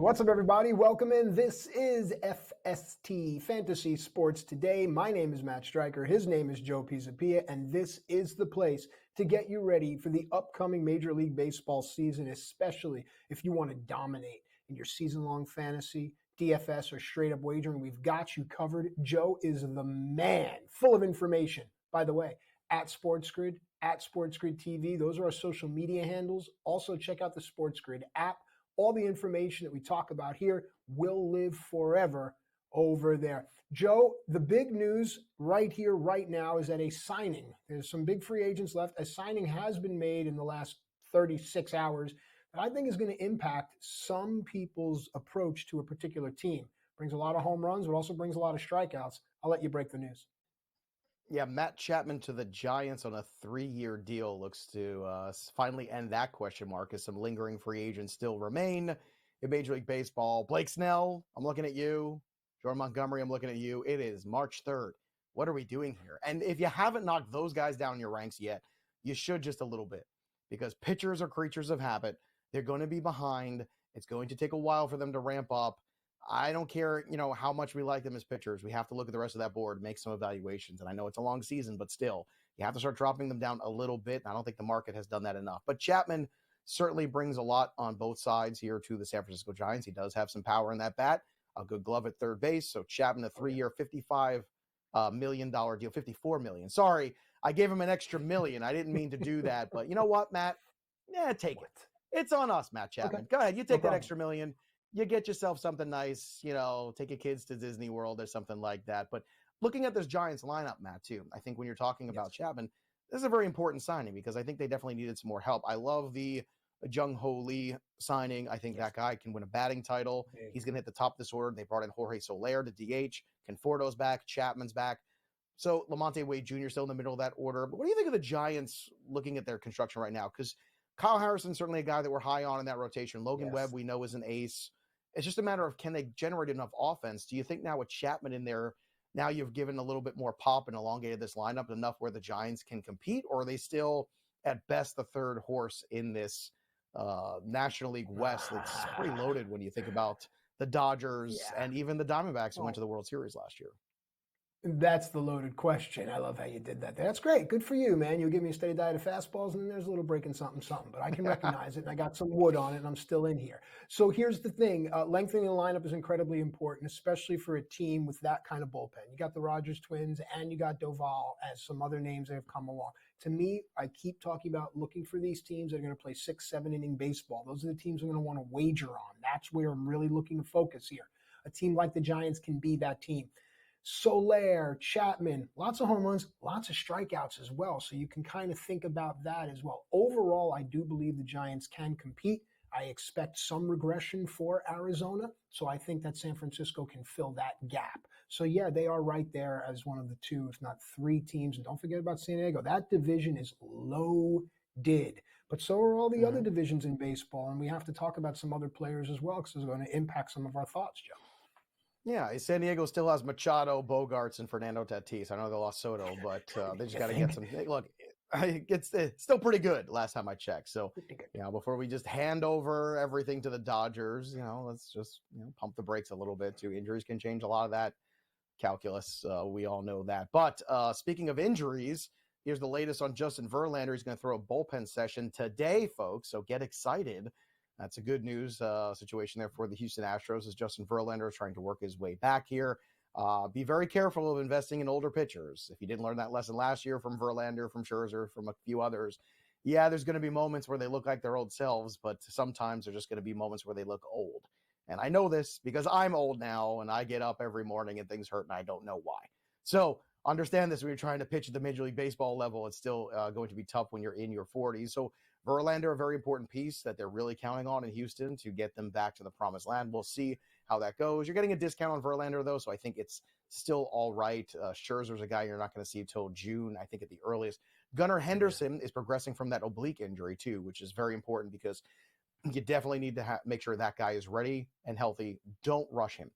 What's up, everybody? Welcome in. This is FST, Fantasy Sports Today. My name is Matt Striker. His name is Joe Pisapia, and this is the place to get you ready for the upcoming Major League Baseball season, especially if you want to dominate in your season-long fantasy, DFS, or straight-up wagering. We've got you covered. Joe is the man, full of information. By the way, at SportsGrid, at SportsGrid TV, those are our social media handles. Also, check out the SportsGrid app. All the information that we talk about here will live forever over there. Joe, the big news right here, right now, is that a signing, there's some big free agents left. A signing has been made in the last 36 hours that I think is going to impact some people's approach to a particular team. Brings a lot of home runs, but also brings a lot of strikeouts. I'll let you break the news. Yeah, Matt Chapman to the Giants on a 3-year deal looks to finally end that question mark as some lingering free agents still remain in Major League Baseball. Blake Snell, I'm looking at you. Jordan Montgomery, I'm looking at you. It is March 3rd. What are we doing here? And if you haven't knocked those guys down in your ranks yet, you should just a little bit, because pitchers are creatures of habit. They're going to be behind. It's going to take a while for them to ramp up. I don't care, how much we like them as pitchers. We have to look at the rest of that board, make some evaluations. And I know it's a long season, but still, you have to start dropping them down a little bit. I don't think the market has done that enough. But Chapman certainly brings a lot on both sides here to the San Francisco Giants. He does have some power in that bat, a good glove at third base. So Chapman, a 3-year, $55 million deal, $54 million. Sorry, I gave him an extra million. I didn't mean to do that. But you know what, Matt? Yeah, take it. It's on us, Matt Chapman. Okay. Go ahead. You take that extra million. You get yourself something nice, take your kids to Disney World or something like that. But looking at this Giants lineup, Matt, too, I think when you're talking about Chapman, this is a very important signing because I think they definitely needed some more help. I love the Jung-Ho Lee signing. I think that guy can win a batting title. He's going to hit the top of this order. They brought in Jorge Soler to DH. Conforto's back. Chapman's back. So Lamonte Wade Jr. still in the middle of that order. But what do you think of the Giants looking at their construction right now? Because Kyle Harrison's certainly a guy that we're high on in that rotation. Logan Webb, we know, is an ace. It's just a matter of, can they generate enough offense? Do you think now with Chapman in there, now you've given a little bit more pop and elongated this lineup enough where the Giants can compete? Or are they still, at best, the third horse in this National League West that's pretty loaded when you think about the Dodgers and even the Diamondbacks who went to the World Series last year? That's the loaded question. I love how you did that. That's great. Good for you, man. You'll give me a steady diet of fastballs, and then there's a little break in something. But I can recognize it, and I got some wood on it, and I'm still in here. So here's the thing. Lengthening the lineup is incredibly important, especially for a team with that kind of bullpen. You got the Rogers twins, and you got Doval as some other names that have come along. To me, I keep talking about looking for these teams that are going to play 6-7 inning baseball. Those are the teams I'm going to want to wager on. That's where I'm really looking to focus here. A team like the Giants can be that team. Soler, Chapman, lots of home runs, lots of strikeouts as well. So you can kind of think about that as well. Overall, I do believe the Giants can compete. I expect some regression for Arizona. So I think that San Francisco can fill that gap. So yeah, they are right there as one of the 2, if not 3 teams. And don't forget about San Diego. That division is loaded. But so are all the other divisions in baseball. And we have to talk about some other players as well because it's going to impact some of our thoughts, Joe. Yeah, San Diego still has Machado, Bogarts, and Fernando Tatis. I know they lost Soto, but they just got to get some. Look, it's still pretty good last time I checked. So, before we just hand over everything to the Dodgers, let's just pump the brakes a little bit too. Injuries can change a lot of that calculus. We all know that. But speaking of injuries, here's the latest on Justin Verlander. He's going to throw a bullpen session today, folks. So get excited. That's a good news situation there for the Houston Astros as Justin Verlander is trying to work his way back here. Be very careful of investing in older pitchers. If you didn't learn that lesson last year from Verlander, from Scherzer, from a few others, there's going to be moments where they look like their old selves, but sometimes there's just going to be moments where they look old. And I know this because I'm old now and I get up every morning and things hurt and I don't know why. So understand this when you're trying to pitch at the Major League Baseball level. It's still going to be tough when you're in your 40s. So Verlander, a very important piece that they're really counting on in Houston to get them back to the promised land. We'll see how that goes. You're getting a discount on Verlander, though, so I think it's still all right. Scherzer's a guy you're not going to see until June, I think, at the earliest. Gunnar Henderson is progressing from that oblique injury, too, which is very important because you definitely need to make sure that guy is ready and healthy. Don't rush him.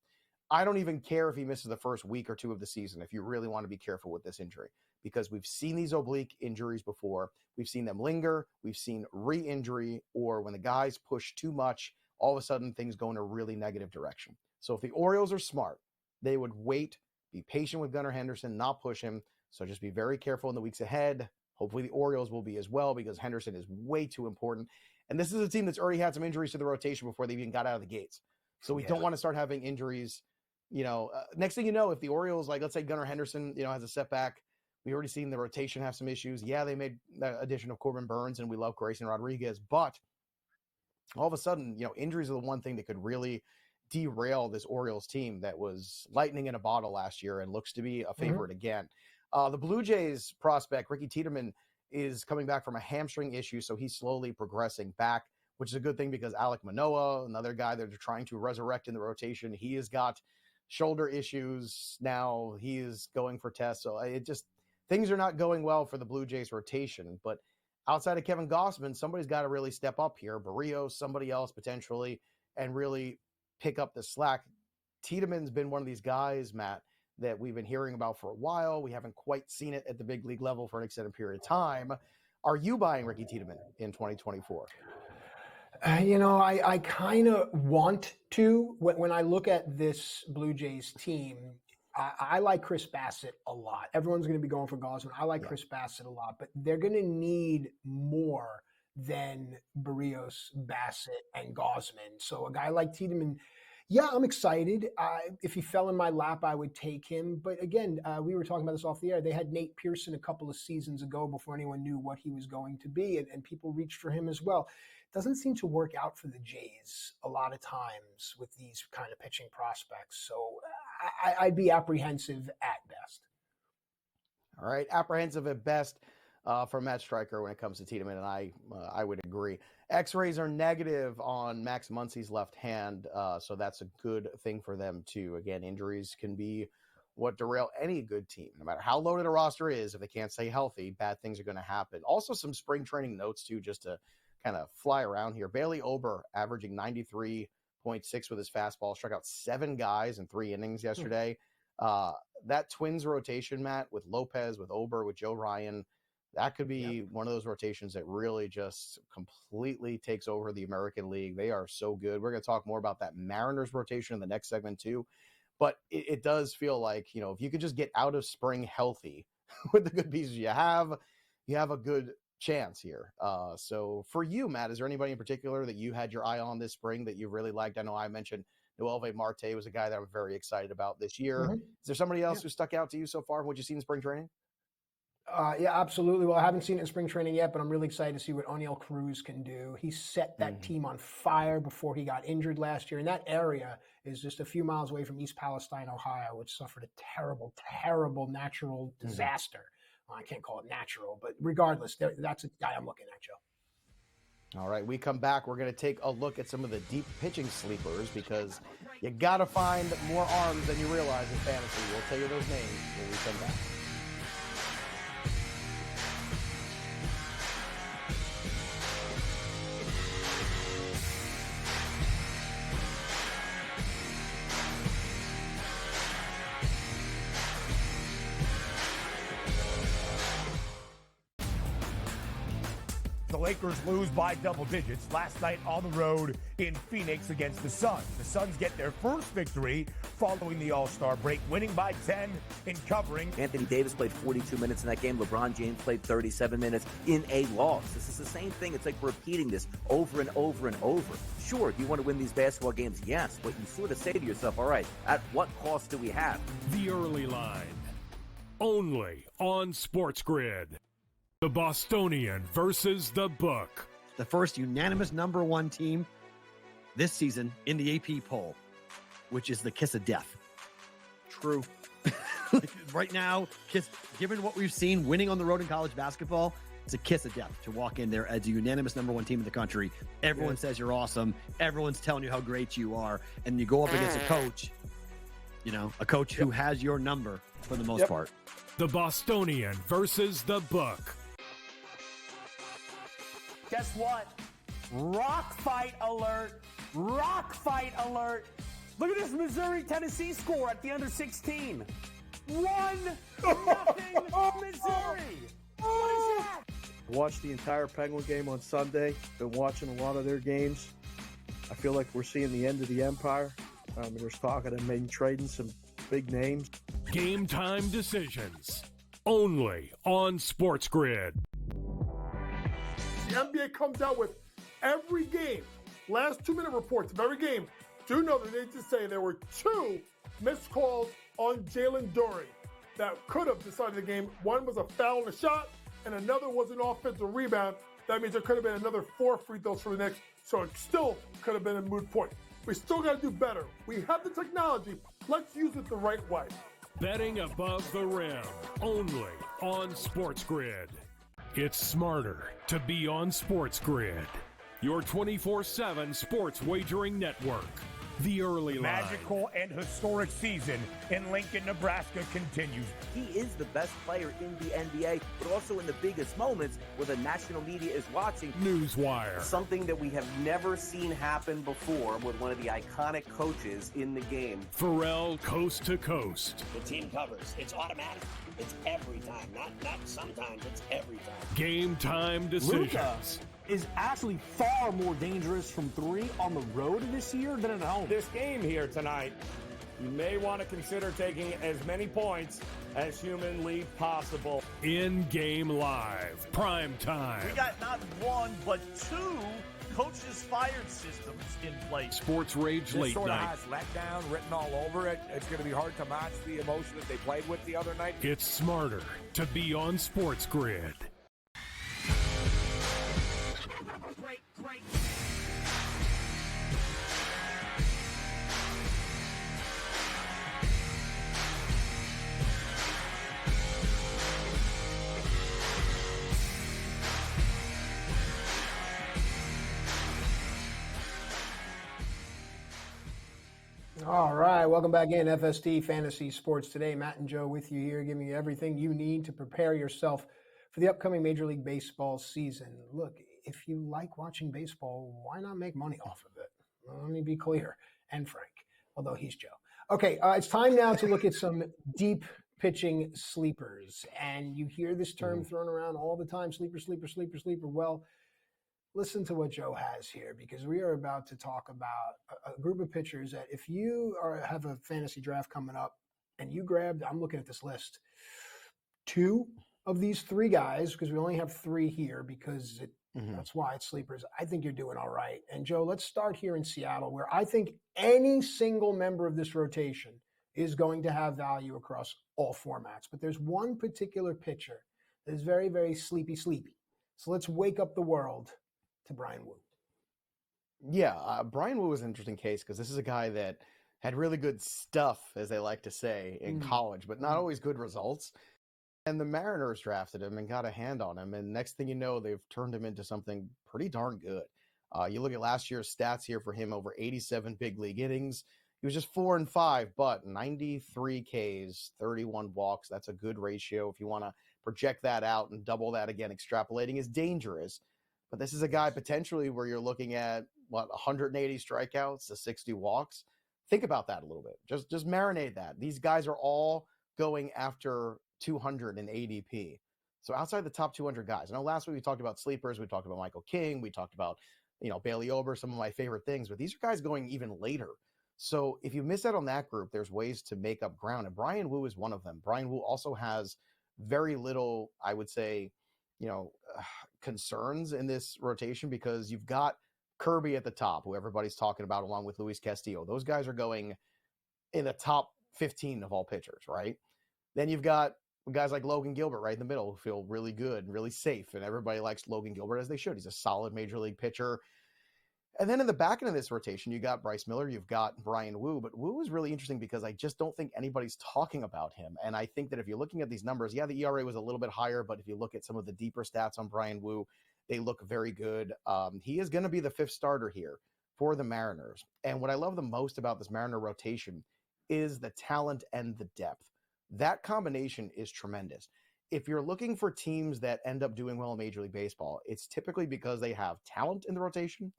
I don't even care if he misses the first week or 2 of the season if you really want to be careful with this injury, because we've seen these oblique injuries before. We've seen them linger. We've seen re-injury, or when the guys push too much all of a sudden things go in a really negative direction. So if the Orioles are smart, they would wait, be patient with Gunnar Henderson, not push him. So just be very careful in the weeks ahead. Hopefully the Orioles will be as well, because Henderson is way too important. And this is a team that's already had some injuries to the rotation before they even got out of the gates. So we don't want to start having injuries. Next thing you know, if the Orioles, like let's say Gunnar Henderson, has a setback, we already seen the rotation have some issues. Yeah, they made the addition of Corbin Burns, and we love Grayson Rodriguez, but all of a sudden, injuries are the one thing that could really derail this Orioles team that was lightning in a bottle last year and looks to be a favorite again. The Blue Jays prospect, Ricky Tiedemann, is coming back from a hamstring issue, so he's slowly progressing back, which is a good thing because Alek Manoah, another guy that they're trying to resurrect in the rotation, he has got shoulder issues now. He is going for tests, so things are not going well for the Blue Jays rotation. But outside of Kevin Gausman, somebody's got to really step up here. Barrios, somebody else potentially, and really pick up the slack. Tiedemann's been one of these guys, Matt, that we've been hearing about for a while. We haven't quite seen it at the big league level for an extended period of time. Are you buying Ricky Tiedemann in 2024? I kind of want to. When I look at this Blue Jays team, I like Chris Bassett a lot. Everyone's going to be going for Gausman. I like Chris Bassett a lot, but they're going to need more than Barrios, Bassett, and Gausman. So a guy like Tiedemann, yeah, I'm excited. If he fell in my lap, I would take him. But again, we were talking about this off the air. They had Nate Pearson a couple of seasons ago before anyone knew what he was going to be, and people reached for him as well. It doesn't seem to work out for the Jays a lot of times with these kind of pitching prospects. So I'd be apprehensive at best. All right, apprehensive at best for Matt Striker when it comes to Tiedemann, and I would agree. X-rays are negative on Max Muncy's left hand, so that's a good thing for them too. Again, injuries can be what derail any good team. No matter how loaded a roster is, if they can't stay healthy, bad things are going to happen. Also, some spring training notes too, just to kind of fly around here. Bailey Ober averaging 93.6 with his fastball, struck out 7 guys in 3 innings yesterday. That Twins rotation, Matt, with Lopez, with Ober, with Joe Ryan, that could be one of those rotations that really just completely takes over the American League. They are so good. We're going to talk more about that Mariners rotation in the next segment too. But it does feel like, if you could just get out of spring healthy with the good pieces you have a good chance here. So for you, Matt, is there anybody in particular that you had your eye on this spring that you really liked? I know I mentioned Noelvi Marte was a guy that I'm very excited about this year. Is there somebody else who stuck out to you so far from what you've seen in spring training? Yeah, absolutely. Well, I haven't seen it in spring training yet, but I'm really excited to see what O'Neal Cruz can do. He set that team on fire before he got injured last year. And that area is just a few miles away from East Palestine, Ohio, which suffered a terrible, terrible natural disaster. Well, I can't call it natural, but regardless, that's a guy I'm looking at, Joe. All right, we come back. We're going to take a look at some of the deep pitching sleepers because you got to find more arms than you realize in fantasy. We'll tell you those names when we come back. The Lakers lose by double digits last night on the road in Phoenix against the Suns. The Suns get their first victory following the All-Star break, winning by 10 in covering. Anthony Davis played 42 minutes in that game. LeBron James played 37 minutes in a loss. This is the same thing. It's like repeating this over and over and over. Sure, do you want to win these basketball games? Yes, but you sort of say to yourself, all right, at what cost do we have? The Early Line, only on SportsGrid. The Bostonian versus the Book. The first unanimous number 1 team this season in the AP poll, which is the kiss of death. True. Right now, given what we've seen winning on the road in college basketball, it's a kiss of death to walk in there as a unanimous number 1 team in the country. Everyone says you're awesome. Everyone's telling you how great you are. And you go up against a coach who has your number for the most part. The Bostonian versus the Book. Guess what? Rock fight alert. Rock fight alert. Look at this Missouri-Tennessee score at the under 16. 1-0 Missouri. What is that? Watched the entire Penguin game on Sunday. Been watching a lot of their games. I feel like we're seeing the end of the empire. There's talk of them maybe trading some big names. Game time decisions. Only on SportsGrid. The NBA comes out with every game, last 2-minute reports of every game. Do know that they just say there were 2 missed calls on Jalen Duren that could have decided the game. One was a foul and a shot, and another was an offensive rebound. That means there could have been another 4 free throws for the Knicks, so it still could have been a moot point. We still got to do better. We have the technology. Let's use it the right way. Betting above the rim. Only on SportsGrid. It's smarter to be on SportsGrid. Your 24/7 sports wagering network. The early line. Magical and historic season in Lincoln, Nebraska continues. He is the best player in the NBA, but also in the biggest moments where the national media is watching. Newswire. Something that we have never seen happen before with one of the iconic coaches in the game. Pharrell coast to coast. The team covers. It's automatic. It's every time. Not sometimes. It's every time. Game time decisions. Luka is actually far more dangerous from 3 on the road this year than at home. This game here tonight, you may want to consider taking as many points as humanly possible. In-game live. Prime time. We got not 1, but 2 coaches fired systems in place. Sports Rage This late sort night. of has letdown written all over it. It's going to be hard to match the emotion that they played with the other night. It's smarter to be on SportsGrid. Great. All right, welcome back in FST Fantasy Sports Today. Matt and Joe with you here, giving you everything you need to prepare yourself for the upcoming Major League Baseball season. Look, if you like watching baseball, why not make money off of it? Well, let me be clear, and frank, although he's Joe. Okay, it's time now to look at some deep pitching sleepers. And you hear this term thrown around all the time, sleeper. Well, listen to what Joe has here, because we are about to talk about a group of pitchers that if you have a fantasy draft coming up and you grabbed, I'm looking at this list, 2 of these 3 guys, because we only have 3 here because that's why it's sleepers. I think you're doing all right. And Joe, let's start here in Seattle, where I think any single member of this rotation is going to have value across all formats. But there's one particular pitcher that is very, very sleepy. So let's wake up the world to Brian Wu. Yeah, Brian Wu was an interesting case because this is a guy that had really good stuff, as they like to say, in college, but not always good results. And the Mariners drafted him and got a hand on him. And next thing you know, they've turned him into something pretty darn good. You look at last year's stats here for him, over 87 big league innings. He was just 4-5, but 93 Ks, 31 walks. That's a good ratio. If you want to project that out and double that again, extrapolating is dangerous. But this is a guy potentially where you're looking at, 180 strikeouts to 60 walks. Think about that a little bit. Just marinate that. These guys are all going after 200 in ADP. So outside the top 200 guys. I know last week we talked about sleepers. We talked about Michael King. We talked about, Bailey Ober, some of my favorite things. But these are guys going even later. So if you miss out on that group, there's ways to make up ground. And Brian Wu is one of them. Brian Wu also has very little, I would say, concerns in this rotation because you've got Kirby at the top, who everybody's talking about, along with Luis Castillo. Those guys are going in the top 15 of all pitchers, right? Then you've got guys like Logan Gilbert right in the middle who feel really good and really safe, and everybody likes Logan Gilbert as they should. He's a solid major league pitcher. And then in the back end of this rotation, you got Bryce Miller, you've got Brian Wu, but Wu is really interesting because I just don't think anybody's talking about him. And I think that if you're looking at these numbers, yeah, the ERA was a little bit higher, but if you look at some of the deeper stats on Brian Wu, they look very good. He is going to be the 5th starter here for the Mariners. And what I love the most about this Mariner rotation is the talent and the depth. That combination is tremendous. If you're looking for teams that end up doing well in Major League Baseball, it's typically because they have talent in the rotation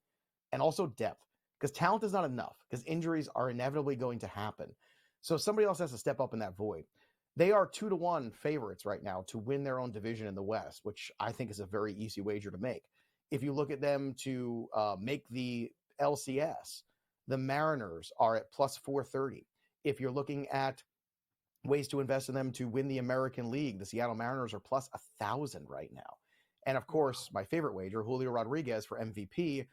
and also depth, because talent is not enough, because injuries are inevitably going to happen. So somebody else has to step up in that void. They are 2-1 favorites right now to win their own division in the West, which I think is a very easy wager to make. If you look at them to make the LCS, the Mariners are at plus 430. If you're looking at ways to invest in them to win the American League, the Seattle Mariners are plus 1,000 right now. And of course, my favorite wager, Julio Rodriguez for MVP.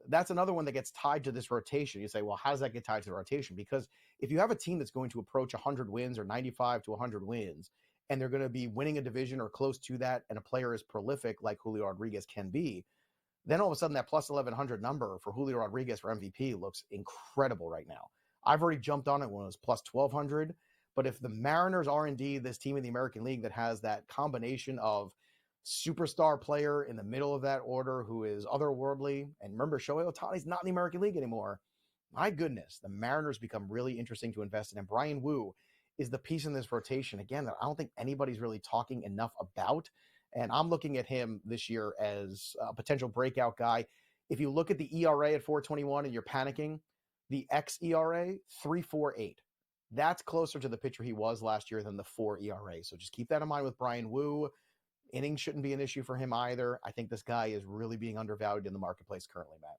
That's another one that gets tied to this rotation. You say, well, how does that get tied to the rotation? Because if you have a team that's going to approach 100 wins or 95 to 100 wins, and they're going to be winning a division or close to that, and a player is prolific like Julio Rodriguez can be, then all of a sudden that plus 1,100 number for Julio Rodriguez for MVP looks incredible right now. I've already jumped on it when it was plus 1,200. But if the Mariners are indeed this team in the American League that has that combination of superstar player in the middle of that order who is otherworldly, and remember, Shohei Ohtani's not in the American League anymore, my goodness, the Mariners become really interesting to invest in. And Brian Wu is the piece in this rotation, again, that I don't think anybody's really talking enough about. And I'm looking at him this year as a potential breakout guy. If you look at the ERA at 4.21 and you're panicking, the xERA, 3.48. That's closer to the pitcher he was last year than the 4 ERA. So just keep that in mind with Brian Wu. Innings shouldn't be an issue for him either. I think this guy is really being undervalued in the marketplace currently, Matt.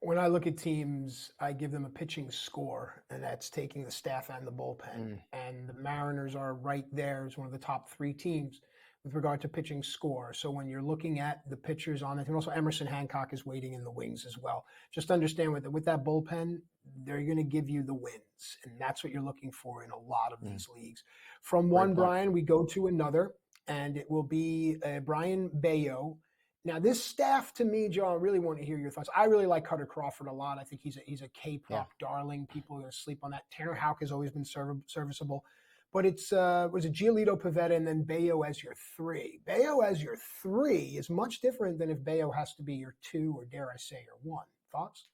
When I look at teams, I give them a pitching score, and that's taking the staff and the bullpen. And the Mariners are right there as one of the top 3 teams with regard to pitching score. So when you're looking at the pitchers on it, and also Emerson Hancock is waiting in the wings as well. Just understand with that bullpen, they're going to give you the wins, and that's what you're looking for in a lot of these leagues. From one Brian, we go to another, and it will be Brian Bayo. Now, this staff, to me, Joe, I really want to hear your thoughts. I really like Cutter Crawford a lot. I think he's a K-prop darling. People are going to sleep on that. Tanner Houck has always been serviceable. But it's was it Giolito, Pivetta, and then Bayo as your 3. Bayo as your 3 is much different than if Bayo has to be your 2 or, dare I say, your 1. Thoughts?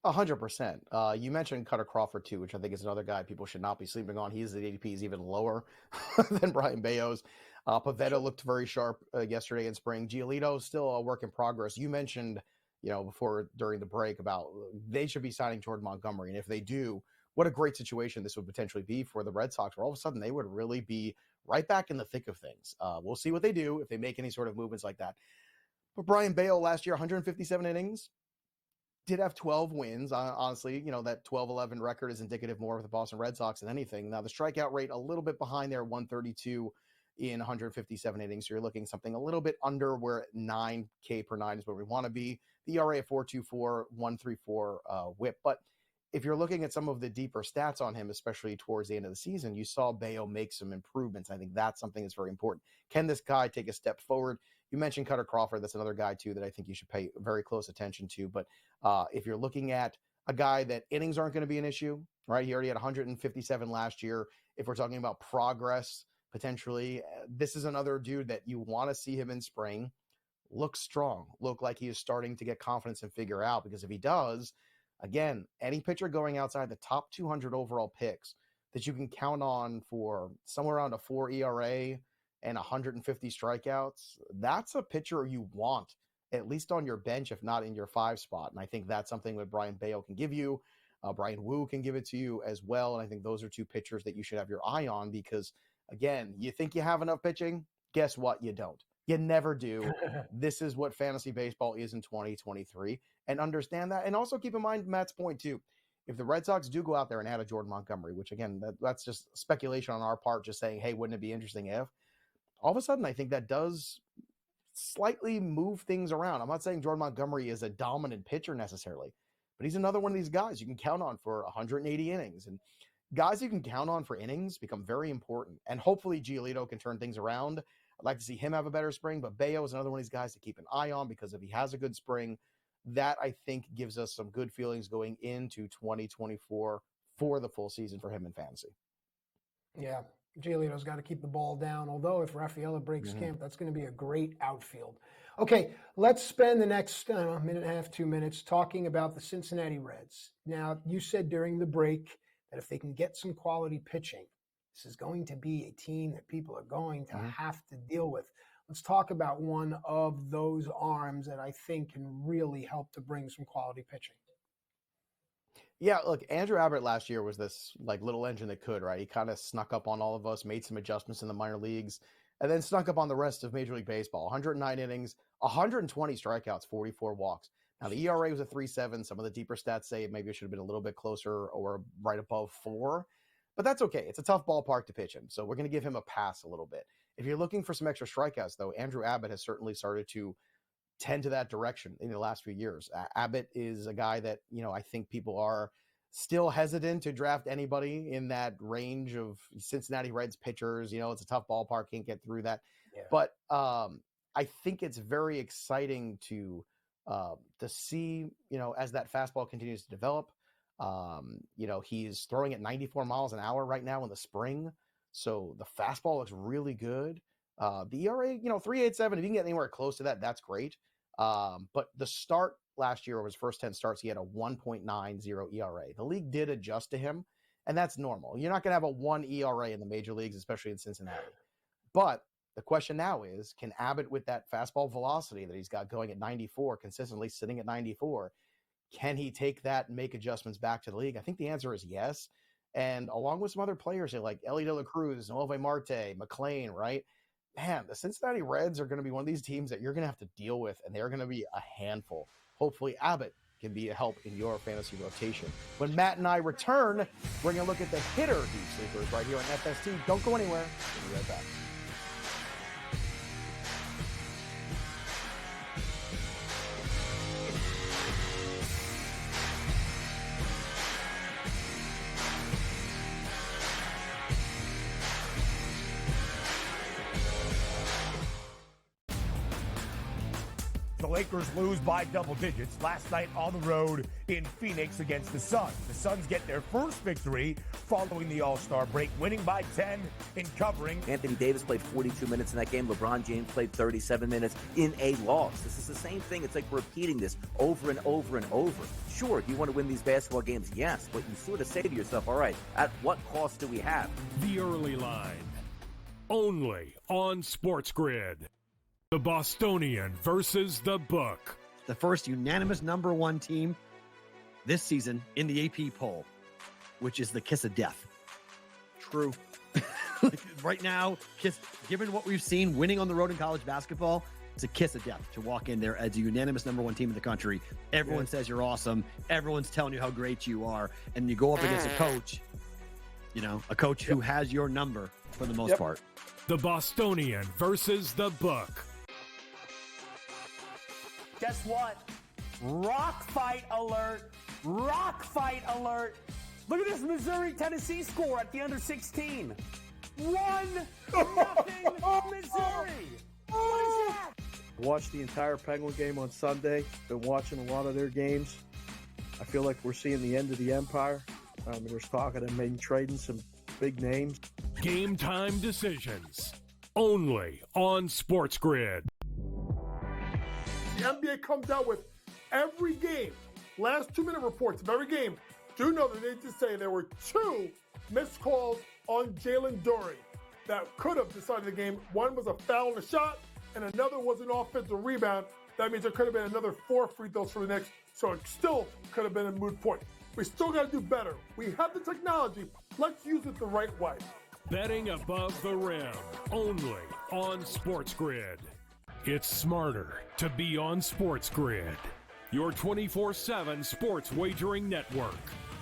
100%. You mentioned Cutter Crawford, too, which I think is another guy people should not be sleeping on. His ADP is even lower than Brian Bayo's. Pivetta looked very sharp yesterday in spring. Giolito still a work in progress. You mentioned, during the break about they should be signing Jordan Montgomery. And if they do, what a great situation this would potentially be for the Red Sox, where all of a sudden they would really be right back in the thick of things. We'll see what they do if they make any sort of movements like that. But Brian Bayo last year, 157 innings, did have 12 wins. Honestly, that 12-11 record is indicative more of the Boston Red Sox than anything. Now, the strikeout rate a little bit behind there, 132 in 157 innings. So you're looking something a little bit under where 9K per 9 is where we want to be. The ERA at 4.24, 1.34 whip. But if you're looking at some of the deeper stats on him, especially towards the end of the season, you saw Bayo make some improvements. I think that's something that's very important. Can this guy take a step forward? You mentioned Cutter Crawford. That's another guy, too, that I think you should pay very close attention to. But if you're looking at a guy that innings aren't going to be an issue, right? He already had 157 last year. If we're talking about progress, potentially, this is another dude that you want to see him in spring. Look strong. Look like he is starting to get confidence and figure out. Because if he does, again, any pitcher going outside the top 200 overall picks that you can count on for somewhere around a 4 ERA and 150 strikeouts, that's a pitcher you want, at least on your bench, if not in your 5 spot. And I think that's something that Brian Bayo can give you. Brian Wu can give it to you as well. And I think those are 2 pitchers that you should have your eye on because, again, you think you have enough pitching? Guess what? You don't. You never do. This is what fantasy baseball is in 2023. And understand that. And also keep in mind Matt's point, too. If the Red Sox do go out there and add a Jordan Montgomery, which, again, that's just speculation on our part, just saying, hey, wouldn't it be interesting if? All of a sudden, I think that does slightly move things around. I'm not saying Jordan Montgomery is a dominant pitcher necessarily, but he's another one of these guys you can count on for 180 innings. And guys you can count on for innings become very important. And hopefully Giolito can turn things around. I'd like to see him have a better spring, but Bayo is another one of these guys to keep an eye on because if he has a good spring, that I think gives us some good feelings going into 2024 for the full season for him in fantasy. Yeah, Giolito's got to keep the ball down, although if Rafaela breaks camp, that's going to be a great outfield. Okay, let's spend the next minute and a half, 2 minutes talking about the Cincinnati Reds. Now, you said during the break that if they can get some quality pitching, this is going to be a team that people are going to have to deal with. Let's talk about one of those arms that I think can really help to bring some quality pitching. Yeah, look, Andrew Abbott last year was this little engine that could, right? He kind of snuck up on all of us, made some adjustments in the minor leagues, and then snuck up on the rest of Major League Baseball. 109 innings, 120 strikeouts, 44 walks. Now, the ERA was a 3.7. Some of the deeper stats say maybe it should have been a little bit closer or right above 4. But that's okay. It's a tough ballpark to pitch him. So we're going to give him a pass a little bit. If you're looking for some extra strikeouts, though, Andrew Abbott has certainly started to tend to that direction in the last few years. Abbott is a guy that, I think people are still hesitant to draft anybody in that range of Cincinnati Reds pitchers. It's a tough ballpark, can't get through that. Yeah. But I think it's very exciting to see, as that fastball continues to develop. He's throwing at 94 miles an hour right now in the spring. So the fastball looks really good. The ERA, 3.87, if you can get anywhere close to that, that's great. But the start last year, over his first 10 starts, he had a 1.90 ERA. The league did adjust to him, and that's normal. You're not going to have a 1 ERA in the major leagues, especially in Cincinnati. But the question now is, can Abbott, with that fastball velocity that he's got going at 94, consistently sitting at 94, can he take that and make adjustments back to the league? I think the answer is yes. And along with some other players like Ellie De La Cruz, Noelvi Marte, McLean, right? Man, the Cincinnati Reds are going to be one of these teams that you're going to have to deal with, and they're going to be a handful. Hopefully, Abbott can be a help in your fantasy rotation. When Matt and I return, we're going to look at the hitter deep sleepers right here on FST. Don't go anywhere. We'll be right back. The Lakers lose by double digits last night on the road in Phoenix against the Suns. The Suns get their first victory following the All-Star break, winning by 10 in covering. Anthony Davis played 42 minutes in that game. LeBron James played 37 minutes in a loss. This is the same thing. It's like repeating this over and over and over. Sure, do you want to win these basketball games? Yes, but you sort of say to yourself, all right, at what cost do we have? The early line, only on SportsGrid. The Bostonian versus the Book. The first unanimous number 1 team this season in the AP poll, which is the kiss of death. True. Right now, given what we've seen winning on the road in college basketball, it's a kiss of death to walk in there as a unanimous number 1 team in the country. Everyone says you're awesome. Everyone's telling you how great you are. And you go up against a coach, who has your number for the most part. The Bostonian versus the Book. Guess what? Rock fight alert. Rock fight alert. Look at this Missouri-Tennessee score at the under 16. 1-0 Missouri. What is that? Watched the entire Penguin game on Sunday. Been watching a lot of their games. I feel like we're seeing the end of the empire. There's talk of them maybe trading some big names. Game time decisions. Only on SportsGrid. The NBA comes out with every game, last 2-minute reports of every game. Do know that they just say there were 2 missed calls on Jalen Duren that could have decided the game. One was a foul on a shot, and another was an offensive rebound. That means there could have been another 4 free throws for the Knicks, so it still could have been a moot point. We still got to do better. We have the technology. Let's use it the right way. Betting above the rim, only on SportsGrid. It's smarter to be on SportsGrid, your 24/7 sports wagering network.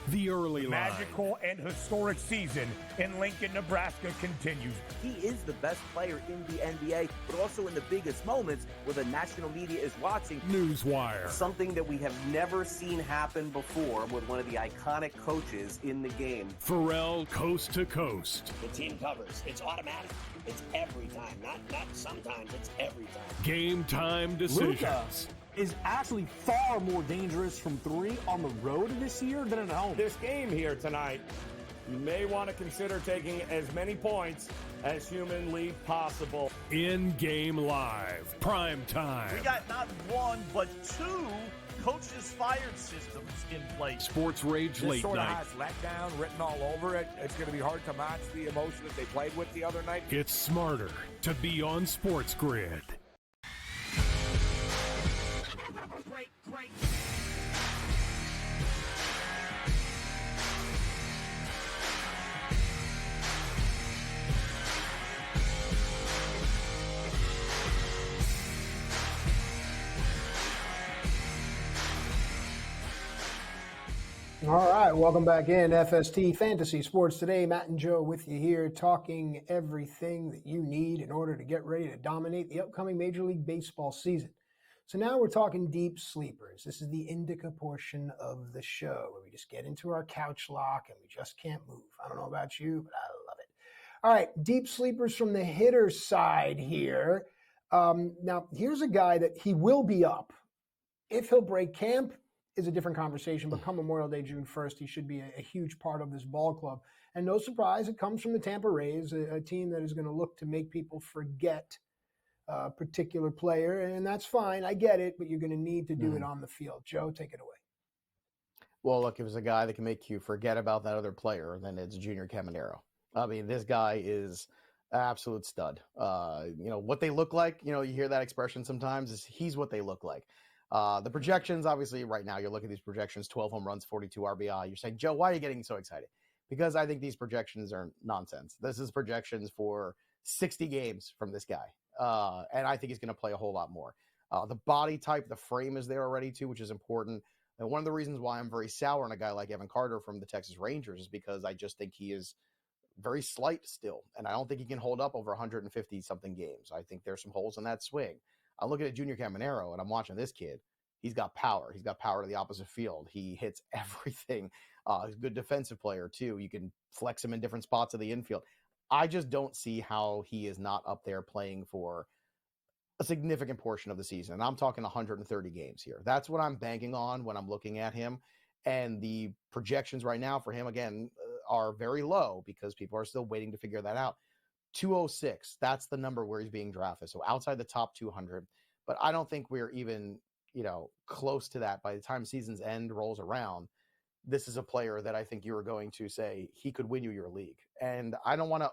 The early line. Magical and historic season in Lincoln, Nebraska continues. He is the best player in the NBA, but also in the biggest moments where the national media is watching. Newswire. Something that we have never seen happen before with one of the iconic coaches in the game. Pharrell, coast to coast. The team covers. It's automatic. It's every time. Not sometimes. It's every time. Game time decisions. Luka is actually far more dangerous from 3 on the road this year than at home. This game here tonight, you may want to consider taking as many points as humanly possible. In-game live, prime time. We got not 1, but 2 coaches fired systems in place. Sports Rage This late sort of night. has letdown written all over it. It's going to be hard to match the emotion that they played with the other night. It's smarter to be on SportsGrid. Great. All right, welcome back in FST Fantasy Sports Today. Matt and Joe with you here, talking everything that you need in order to get ready to dominate the upcoming Major League Baseball season. So now we're talking deep sleepers. This is the indica portion of the show where we just get into our couch lock and we just can't move. I don't know about you, but I love it. All right, deep sleepers from the hitter side here. Now, here's a guy that he will be up. If he'll break camp is a different conversation, but come Memorial Day, June 1st, he should be a huge part of this ball club. And no surprise, it comes from the Tampa Rays, a team that is going to look to make people forget a particular player, and that's fine. I get it, but you're going to need to do it on the field. Joe, take it away. Well, look, if it's a guy that can make you forget about that other player, then it's Junior Caminero. I mean, this guy is an absolute stud. What they look like, you hear that expression sometimes, is he's what they look like. The projections, obviously, right now, you're looking at these projections, 12 home runs, 42 RBI. You're saying, Joe, why are you getting so excited? Because I think these projections are nonsense. This is projections for 60 games from this guy. And I think he's going to play a whole lot more. The body type, the frame is there already, too, which is important. And one of the reasons why I'm very sour on a guy like Evan Carter from the Texas Rangers is because I just think he is very slight still. And I don't think he can hold up over 150-something games. I think there's some holes in that swing. I'm looking at Junior Caminero, and I'm watching this kid. He's got power. He's got power to the opposite field. He hits everything. He's a good defensive player, too. You can flex him in different spots of the infield. I just don't see how he is not up there playing for a significant portion of the season. And I'm talking 130 games here. That's what I'm banking on when I'm looking at him. And the projections right now for him, again, are very low because people are still waiting to figure that out. 206, that's the number where he's being drafted. So outside the top 200. But I don't think we're even, close to that by the time season's end rolls around. This is a player that I think you were going to say he could win you your league. And I don't want to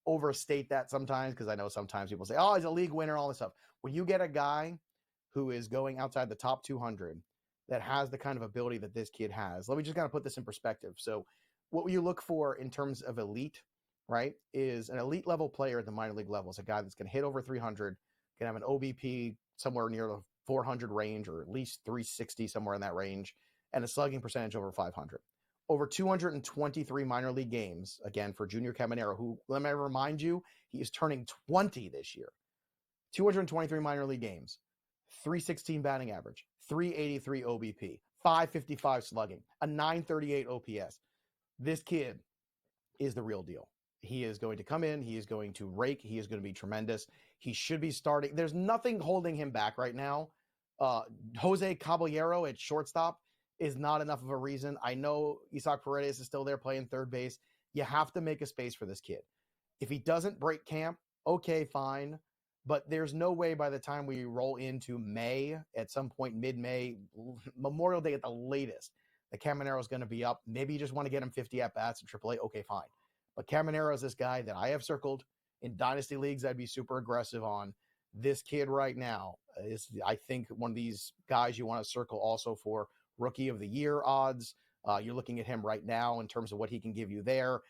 overstate that sometimes because I know sometimes people say, oh, he's a league winner, all this stuff. When you get a guy who is going outside the top 200 that has the kind of ability that this kid has, let me just kind of put this in perspective. So what you look for in terms of elite, right, is an elite level player at the minor league level. Is a guy that's going to hit over 300, can have an OBP somewhere near the 400 range or at least 360, somewhere in that range, and a slugging percentage over 500. Over 223 minor league games, again, for Junior Caminero, who, let me remind you, he is turning 20 this year. 223 minor league games, 316 batting average, 383 OBP, 555 slugging, a 938 OPS. This kid is the real deal. He is going to come in. He is going to rake. He is going to be tremendous. He should be starting. There's nothing holding him back right now. Jose Caballero at shortstop is not enough of a reason. I know Isaac Paredes is still there playing third base. You have to make a space for this kid. If he doesn't break camp, okay, fine. But there's no way by the time we roll into May, at some point mid-May, Memorial Day at the latest, that Caminero is going to be up. Maybe you just want to get him 50 at-bats in AAA. Okay, fine. But Caminero is this guy that I have circled. In dynasty leagues, I'd be super aggressive on. This kid right now is, I think, one of these guys you want to circle also for Rookie of the Year odds. You're looking at him right now in terms of what he can give you there.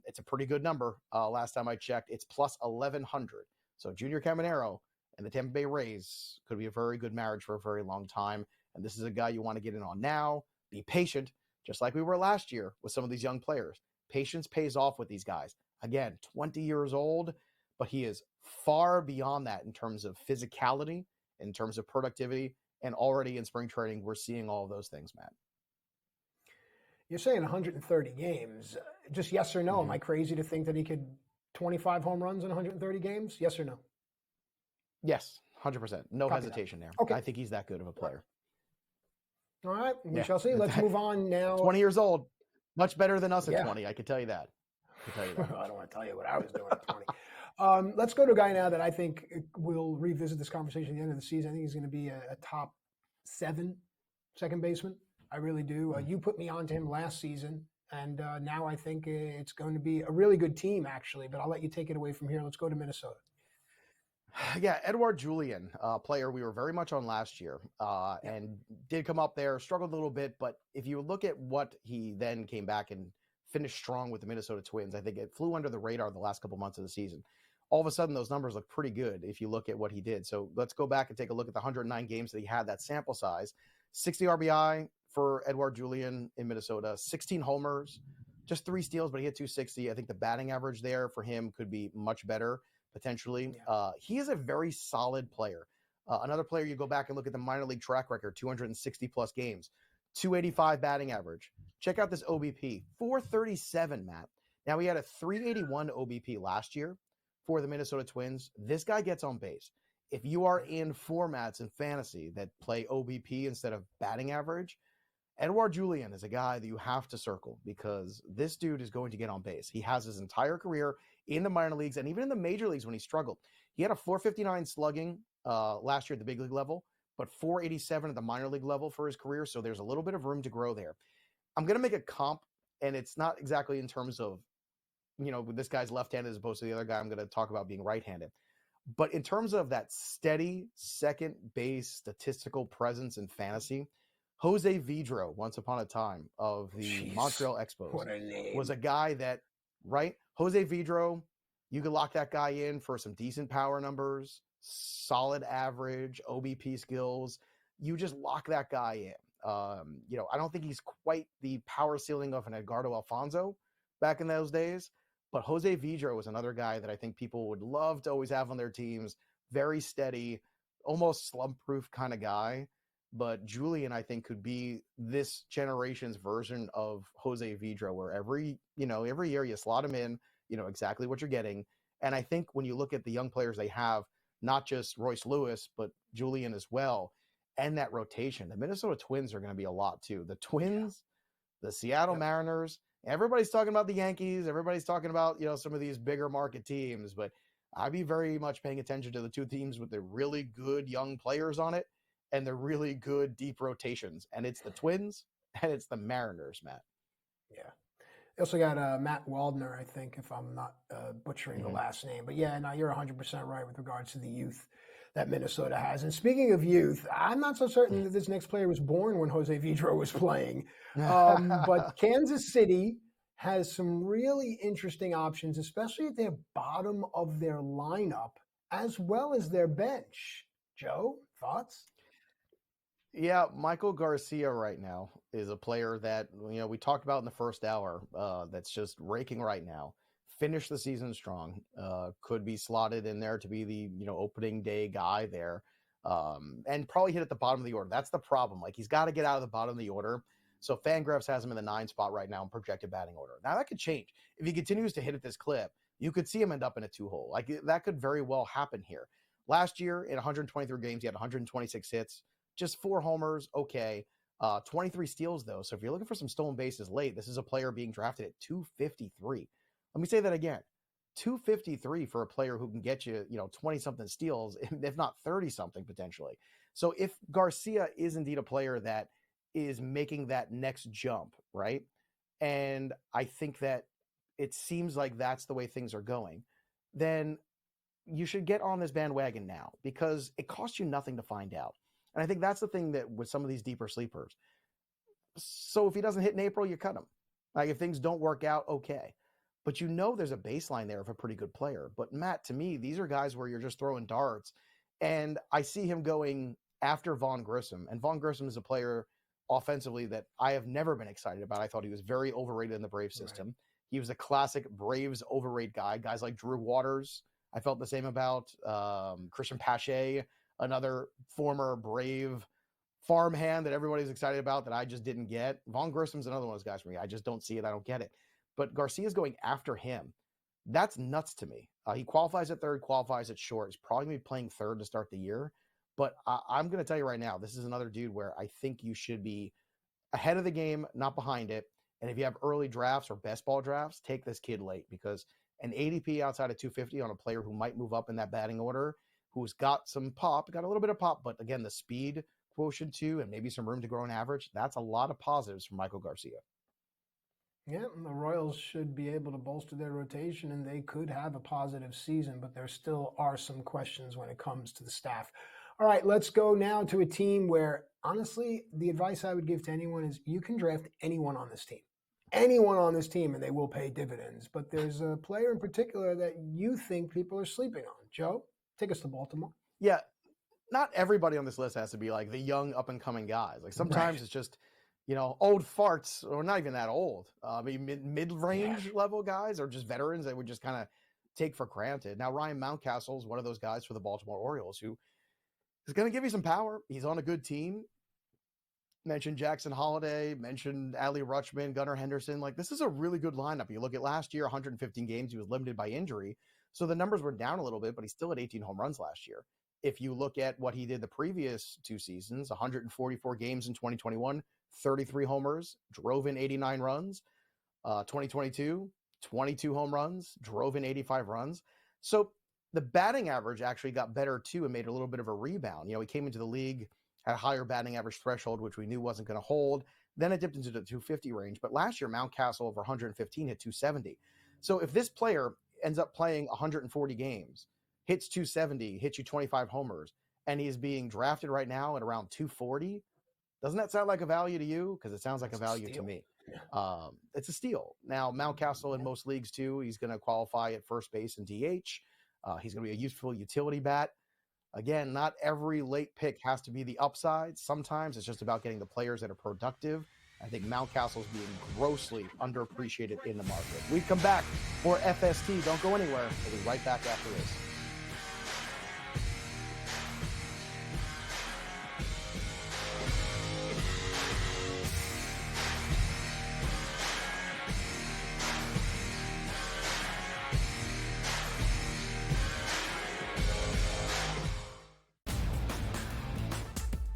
It's a pretty good number. Last time I checked, it's plus 1,100. So Junior Caminero and the Tampa Bay Rays could be a very good marriage for a very long time. And this is a guy you want to get in on now. Be patient, just like we were last year with some of these young players. Patience pays off with these guys. Again, 20 years old, but he is far beyond that in terms of physicality, in terms of productivity, and already in spring training, we're seeing all of those things, Matt. You're saying 130 games. Just yes or no? Am I crazy to think that he could 25 home runs in 130 games? Yes or no? Yes, 100%. No Copy hesitation that. there. Okay. I think he's that good of a player. All right, we shall see. Let's move on now. 20 years old. Much better than us at 20, I can tell you that. I don't want to tell you what I was doing at 20. Let's go to a guy now that I think we'll revisit this conversation at the end of the season. I think he's going to be a top 7 second baseman. I really do. You put me onto him last season, and now I think it's going to be a really good team, actually. But I'll let you take it away from here. Let's go to Minnesota. Yeah, Edouard Julian, player we were very much on last year and did come up there, struggled a little bit. But if you look at what he then came back and finished strong with the Minnesota Twins, I think it flew under the radar the last couple months of the season. All of a sudden, those numbers look pretty good if you look at what he did. So let's go back and take a look at the 109 games that he had, that sample size. 60 RBI, for Edouard Julian in Minnesota. 16 homers, just 3 steals, but he hit 260. I think the batting average there for him could be much better, potentially. Yeah. He is a very solid player. Another player, you go back and look at the minor league track record, 260-plus games, 285 batting average. Check out this OBP, 437, Matt. Now, he had a 381 OBP last year for the Minnesota Twins. This guy gets on base. If you are in formats in fantasy that play OBP instead of batting average, Edouard Julian is a guy that you have to circle because this dude is going to get on base. He has his entire career in the minor leagues and even in the major leagues when he struggled. He had a 459 slugging last year at the big league level, but 487 at the minor league level for his career. So there's a little bit of room to grow there. I'm going to make a comp, and it's not exactly in terms of, this guy's left-handed as opposed to the other guy I'm going to talk about being right-handed. But in terms of that steady second base statistical presence in fantasy, Jose Vidro, once upon a time of the Montreal Expos, was a guy that, right? Jose Vidro, you could lock that guy in for some decent power numbers, solid average, OBP skills. You just lock that guy in. I don't think he's quite the power ceiling of an Edgardo Alfonso back in those days, but Jose Vidro was another guy that I think people would love to always have on their teams. Very steady, almost slump-proof kind of guy. But Julian, I think, could be this generation's version of Jose Vidro, where every year you slot him in, exactly what you're getting. And I think when you look at the young players they have, not just Royce Lewis, but Julian as well, and that rotation, the Minnesota Twins are going to be a lot too. The Twins, the Seattle Mariners, everybody's talking about the Yankees. Everybody's talking about, some of these bigger market teams, but I'd be very much paying attention to the two teams with the really good young players on it and the really good deep rotations. And it's the Twins and it's the Mariners, Matt. Yeah. They also got Matt Waldner, I think, if I'm not butchering the last name. But yeah, no, you're 100% right with regards to the youth that Minnesota has. And speaking of youth, I'm not so certain that this next player was born when Jose Vidro was playing. But Kansas City has some really interesting options, especially at the bottom of their lineup, as well as their bench. Joe, thoughts? Yeah, Michael Garcia right now is a player that, we talked about in the first hour that's just raking right now. Finished the season strong, could be slotted in there to be the, opening day guy there, and probably hit at the bottom of the order. That's the problem. Like, he's got to get out of the bottom of the order. So Fangraphs has him in the 9 spot right now in projected batting order. Now, that could change. If he continues to hit at this clip, you could see him end up in a 2-hole. Like, that could very well happen here. Last year, in 123 games, he had 126 hits, just 4 homers, okay. 23 steals, though. So if you're looking for some stolen bases late, this is a player being drafted at 253. Let me say that again. 253 for a player who can get you, 20-something steals, if not 30-something potentially. So if Garcia is indeed a player that is making that next jump, right? And I think that it seems like that's the way things are going, then you should get on this bandwagon now because it costs you nothing to find out. And I think that's the thing that with some of these deeper sleepers. So if he doesn't hit in April, you cut him. Like, if things don't work out, okay. But there's a baseline there of a pretty good player. But Matt, to me, these are guys where you're just throwing darts. And I see him going after Vaughn Grissom. And Vaughn Grissom is a player offensively that I have never been excited about. I thought he was very overrated in the Braves system. Right. He was a classic Braves overrated guy. Guys like Drew Waters, I felt the same about. Christian Pache, another former Brave farmhand that everybody's excited about that I just didn't get. Vaughn Grissom's another one of those guys for me. I just don't see it. I don't get it. But Garcia's going after him. That's nuts to me. He qualifies at third, qualifies at short. He's probably going to be playing third to start the year. But I'm going to tell you right now, this is another dude where I think you should be ahead of the game, not behind it. And if you have early drafts or best ball drafts, take this kid late because an ADP outside of 250 on a player who might move up in that batting order, who's got some pop, got a little bit of pop, but again, the speed quotient too, and maybe some room to grow in average. That's a lot of positives for Michael Garcia. Yeah, the Royals should be able to bolster their rotation, and they could have a positive season, but there still are some questions when it comes to the staff. All right, let's go now to a team where, honestly, the advice I would give to anyone is you can draft anyone on this team. Anyone on this team, and they will pay dividends. But there's a player in particular that you think people are sleeping on. Joe, take us to Baltimore. Yeah, not everybody on this list has to be like the young up-and-coming guys. Like sometimes it's just, old farts, or not even that old. Mid-range level guys, or just veterans that would just kind of take for granted. Now, Ryan Mountcastle is one of those guys for the Baltimore Orioles who is going to give you some power. He's on a good team. Mentioned Jackson Holliday, mentioned Adley Rutschman, Gunnar Henderson. Like, this is a really good lineup. You look at last year, 115 games, he was limited by injury. So the numbers were down a little bit, but he still had 18 home runs last year. If you look at what he did the previous 2 seasons, 144 games in 2021, 33 homers, drove in 89 runs. 2022, 22 home runs, drove in 85 runs. So the batting average actually got better too and made a little bit of a rebound. He came into the league at a higher batting average threshold, which we knew wasn't going to hold. Then it dipped into the 250 range. But last year, Mountcastle over 115 hit 270. So if this player ends up playing 140 games, hits 270, hits you 25 homers, and he's being drafted right now at around 240, doesn't that sound like a value to you? Because it sounds like a value to me. It's a steal. Now, Mountcastle in most leagues too, he's going to qualify at first base and DH. He's going to be a useful utility bat. Again, not every late pick has to be the upside. Sometimes it's just about getting the players that are productive. I think Mountcastle's being grossly underappreciated in the market. We come back. More FST. Don't go anywhere. We'll be right back after this.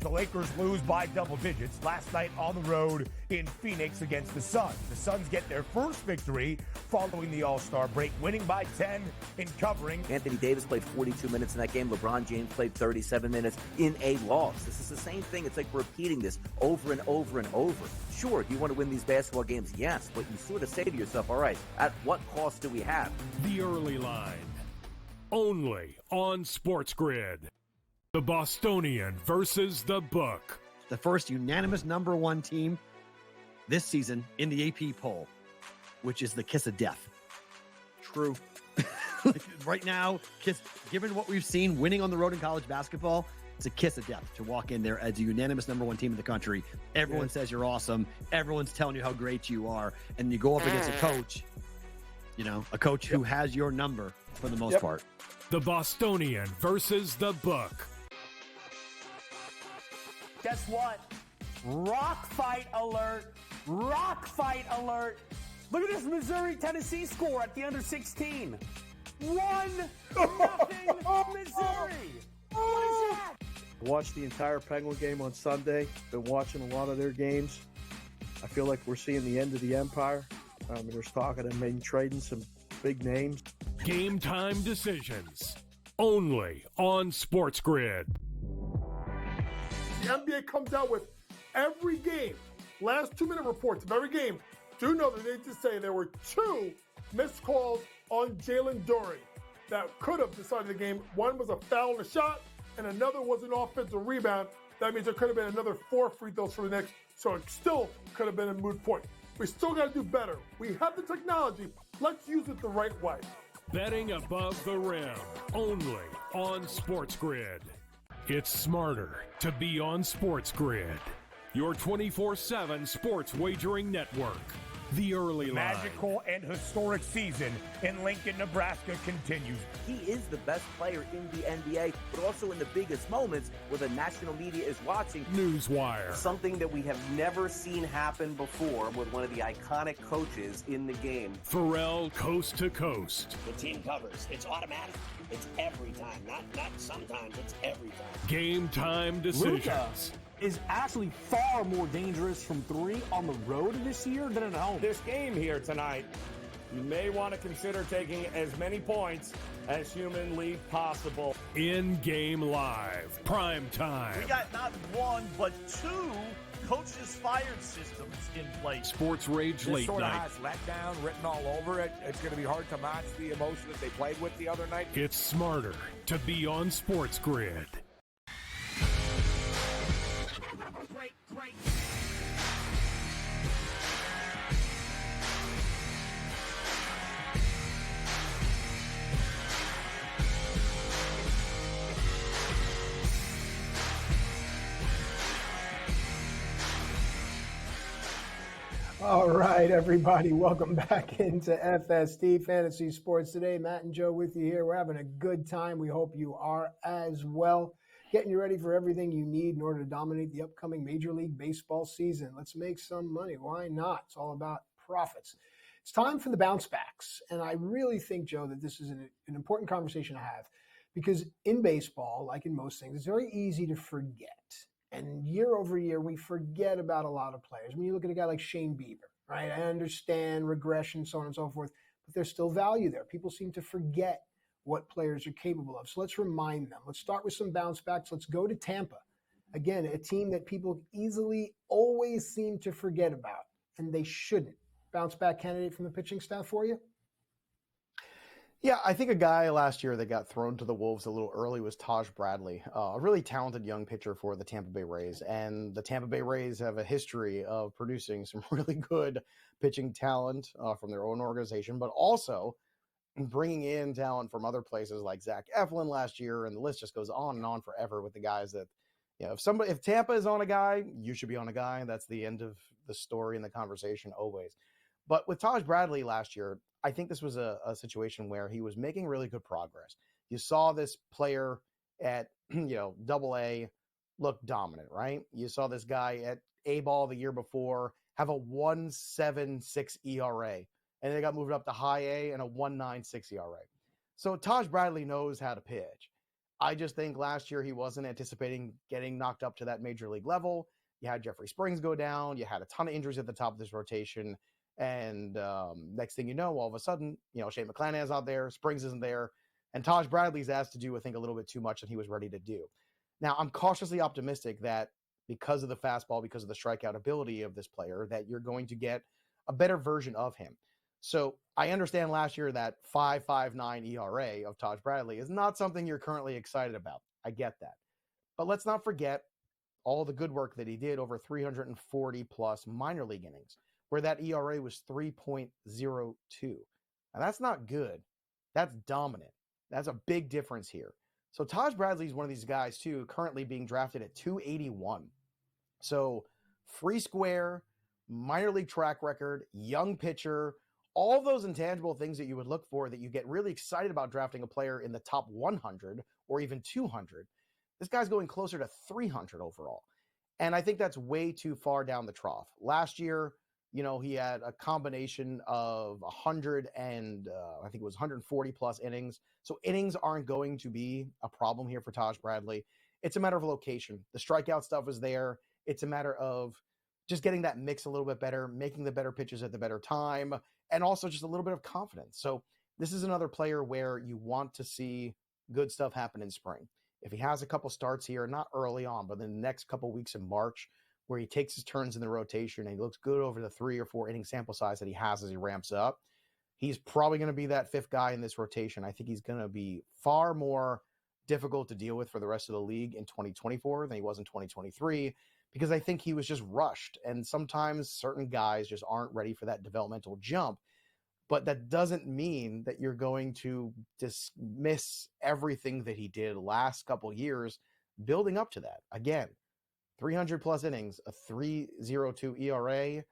The Lakers lose by double digits last night on the road in Phoenix against the Suns. The Suns get their first victory following the All-Star break, winning by 10 in covering. Anthony Davis played 42 minutes in that game. LeBron James played 37 minutes in a loss. This is the same thing. It's like repeating this over and over and over. Sure, do you want to win these basketball games? Yes, but you sort of say to yourself, all right, at what cost do we have? The early line. Only on SportsGrid. The Bostonian versus the Book. The first unanimous #1 team this season in the AP poll, which is the kiss of death. True. Right now, given what we've seen winning on the road in college basketball, it's a kiss of death to walk in there as a unanimous #1 team in the country. Everyone says you're awesome. Everyone's telling you how great you are. And you go up against a coach who has your number for the most part. The Bostonian versus the Book. Guess what? Rock fight alert. Rock fight alert. Look at this Missouri-Tennessee score at the under 16. 1-0 Missouri. What is that? Watched the entire Penguin game on Sunday. Been watching a lot of their games. I feel like we're seeing the end of the empire. There's talk of them maybe trading some big names. Game time decisions. Only on SportsGrid. The NBA comes out with every game, last 2-minute reports of every game. Do know that they just say there were 2 missed calls on Jalen Duren that could have decided the game. One was a foul and a shot, and another was an offensive rebound. That means there could have been another 4 free throws for the Knicks, so it still could have been a moot point. We still got to do better. We have the technology. Let's use it the right way. Betting above the rim. Only on SportsGrid. It's smarter to be on SportsGrid. Your 24/7 sports wagering network. The early line. Magical and historic season in Lincoln, Nebraska continues. He is the best player in the NBA, but also in the biggest moments where the national media is watching. Newswire. Something that we have never seen happen before with one of the iconic coaches in the game. Pharrell coast to coast. The team covers. It's automatic. It's every time. Not sometimes. It's every time. Game time decisions. Luka is actually far more dangerous from 3 on the road this year than at home. This game here tonight, you may want to consider taking as many points as humanly possible. In-game live. Prime time. We got not 1, but 2 coaches fired systems in place. Sports Rage This late sort of night. has letdown written all over it. It's going to be hard to match the emotion that they played with the other night. It's smarter to be on SportsGrid. All right, everybody, welcome back into FST Fantasy Sports today. Matt and Joe with you here. We're having a good time. We hope you are as well. Getting you ready for everything you need in order to dominate the upcoming Major League Baseball season. Let's make some money. Why not? It's all about profits. It's time for the bounce backs. And I really think, Joe, that this is an important conversation to have because in baseball, like in most things, it's very easy to forget. And year over year, we forget about a lot of players. When you look at a guy like Shane Bieber, right? I understand regression, so on and so forth, but there's still value there. People seem to forget what players are capable of. So let's remind them. Let's start with some bounce backs. Let's go to Tampa. Again, a team that people easily always seem to forget about, and they shouldn't. Bounce back candidate from the pitching staff for you? Yeah, I think a guy last year that got thrown to the Wolves a little early was Taj Bradley, a really talented young pitcher for the Tampa Bay Rays. And the Tampa Bay Rays have a history of producing some really good pitching talent from their own organization, but also bringing in talent from other places like Zach Eflin last year. And the list just goes on and on forever with the guys that, you know, if Tampa is on a guy, you should be on a guy. That's the end of the story and the conversation always. But with Taj Bradley last year, I think this was a situation where he was making really good progress. You saw this player at, Double-A look dominant, right? You saw this guy at A-ball the year before have a 1.76 ERA, and they got moved up to high A and a 1.96 ERA. So Taj Bradley knows how to pitch. I just think last year he wasn't anticipating getting knocked up to that major league level. You had Jeffrey Springs go down. You had a ton of injuries at the top of this rotation. And next thing you know, all of a sudden, Shane McClanahan's out there, Springs isn't there, and Taj Bradley's asked to do, I think, a little bit too much than he was ready to do. Now, I'm cautiously optimistic that because of the fastball, because of the strikeout ability of this player, that you're going to get a better version of him. So I understand last year that 5.59 ERA of Taj Bradley is not something you're currently excited about. I get that. But let's not forget all the good work that he did over 340 plus minor league innings, where that ERA was 3.02. Now, that's not good. That's dominant. That's a big difference here. So Taj Bradley is one of these guys, too, currently being drafted at 281. So free square, minor league track record, young pitcher, all those intangible things that you would look for that you get really excited about drafting a player in the top 100 or even 200. This guy's going closer to 300 overall. And I think that's way too far down the trough. Last year, he had a combination of 100 and I think it was 140 plus innings. So innings aren't going to be a problem here for Taj Bradley. It's a matter of location. The strikeout stuff is there. It's a matter of just getting that mix a little bit better, making the better pitches at the better time, and also just a little bit of confidence. So this is another player where you want to see good stuff happen in spring. If he has a couple starts here, not early on, but in the next couple weeks in March, where he takes his turns in the rotation and he looks good over the 3 or 4 inning sample size that he has as he ramps up, he's probably going to be that 5th guy in this rotation. I think he's going to be far more difficult to deal with for the rest of the league in 2024 than he was in 2023, because I think he was just rushed. And sometimes certain guys just aren't ready for that developmental jump. But that doesn't mean that you're going to dismiss everything that he did last couple years building up to that. Again, 300 plus innings, a 3.02 ERA.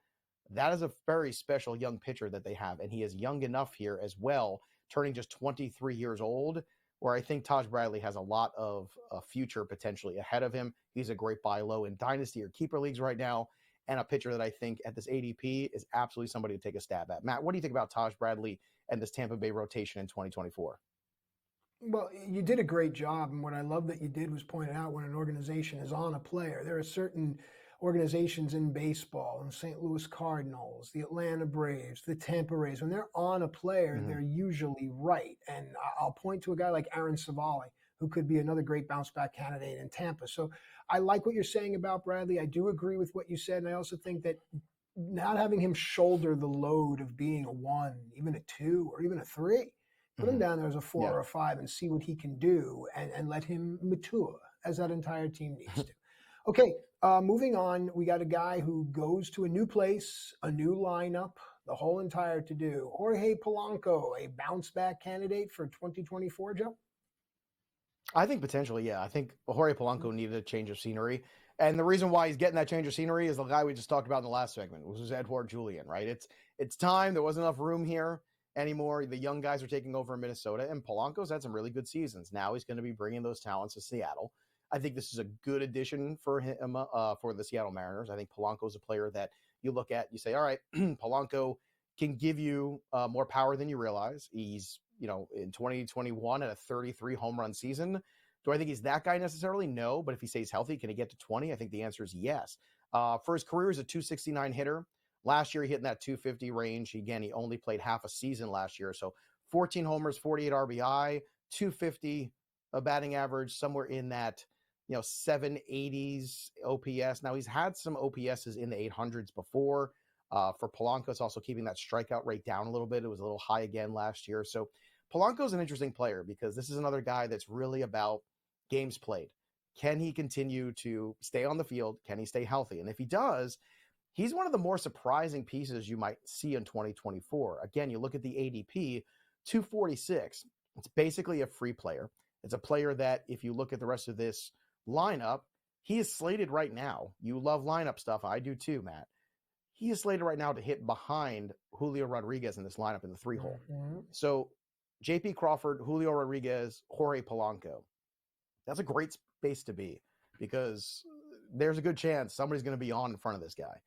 That is a very special young pitcher that they have. And he is young enough here as well, turning just 23 years old, where I think Taj Bradley has a lot of future potentially ahead of him. He's a great buy low in dynasty or keeper leagues right now, and a pitcher that I think at this ADP is absolutely somebody to take a stab at. Matt, what do you think about Taj Bradley and this Tampa Bay rotation in 2024? Well, you did a great job, and what I love that you did was point out when an organization is on a player. There are certain organizations in baseball, the St. Louis Cardinals, the Atlanta Braves, the Tampa Rays. When they're on a player, they're usually right. And I'll point to a guy like Aaron Savali, who could be another great bounce-back candidate in Tampa. So I like what you're saying about Bradley. I do agree with what you said, and I also think that not having him shoulder the load of being a 1, even a 2, or even a 3, put him down there as a 4 or a 5 and see what he can do and let him mature as that entire team needs to. Okay, moving on, we got a guy who goes to a new place, a new lineup, the whole entire to-do. Jorge Polanco, a bounce-back candidate for 2024, Joe? I think potentially, yeah. I think Jorge Polanco needed a change of scenery. And the reason why he's getting that change of scenery is the guy we just talked about in the last segment, which was Edouard Julian, right? It's time. There wasn't enough room here anymore. The young guys are taking over in Minnesota, and Polanco's had some really good seasons. Now he's going to be bringing those talents to Seattle. I think this is a good addition for him, for the Seattle Mariners. I think Polanco's a player that you look at, you say, all right, Polanco can give you more power than you realize. He's, in 2021 at a 33 home run season. Do I think he's that guy necessarily? No, but if he stays healthy, can he get to 20? I think the answer is yes. For his career, he's a 269 hitter. Last year, he hit in that 250 range. Again, he only played half a season last year. So 14 homers, 48 RBI, 250 a batting average, somewhere in that 780s OPS. Now, he's had some OPSs in the 800s before. For Polanco, it's also keeping that strikeout rate down a little bit. It was a little high again last year. So Polanco's an interesting player because this is another guy that's really about games played. Can he continue to stay on the field? Can he stay healthy? And if he does, he's one of the more surprising pieces you might see in 2024. Again, you look at the ADP, 246. It's basically a free player. It's a player that, if you look at the rest of this lineup, he is slated right now. You love lineup stuff. I do too, Matt. He is slated right now to hit behind Julio Rodriguez in this lineup in the 3-hole. Mm-hmm. So JP Crawford, Julio Rodriguez, Jorge Polanco. That's a great space to be because there's a good chance somebody's going to be on in front of this guy.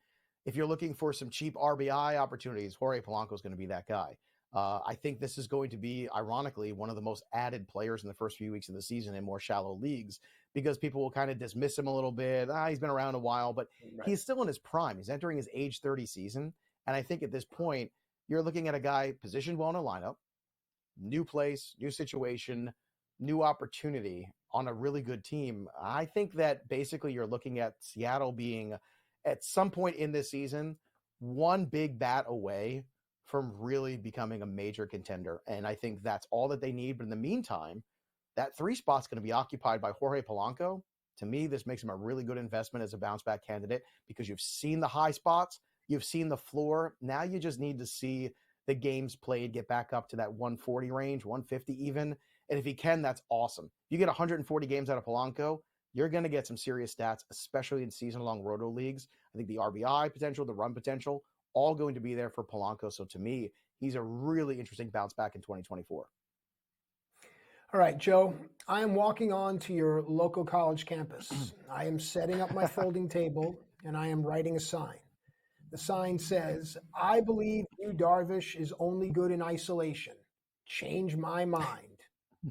If you're looking for some cheap RBI opportunities, Jorge Polanco is going to be that guy. I think this is going to be, ironically, one of the most added players in the first few weeks of the season in more shallow leagues because people will kind of dismiss him a little bit. He's been around a while, but He's still in his prime. He's entering his age 30 season. And I think at this point, you're looking at a guy positioned well in a lineup, new place, new situation, new opportunity on a really good team. I think that basically you're looking at Seattle being, at some point in this season, one big bat away from really becoming a major contender. And I think that's all that they need. But in the meantime, that 3 spot's going to be occupied by Jorge Polanco. To me, this makes him a really good investment as a bounce back candidate because you've seen the high spots, you've seen the floor. Now you just need to see the games played get back up to that 140 range, 150 even. And if he can, that's awesome. If you get 140 games out of Polanco, you're going to get some serious stats, especially in season-long roto leagues. I think the RBI potential, the run potential, all going to be there for Polanco. So to me, he's a really interesting bounce back in 2024. All right, Joe, I am walking on to your local college campus. I am setting up my folding table, and I am writing a sign. The sign says, I believe Yu Darvish is only good in isolation. Change my mind.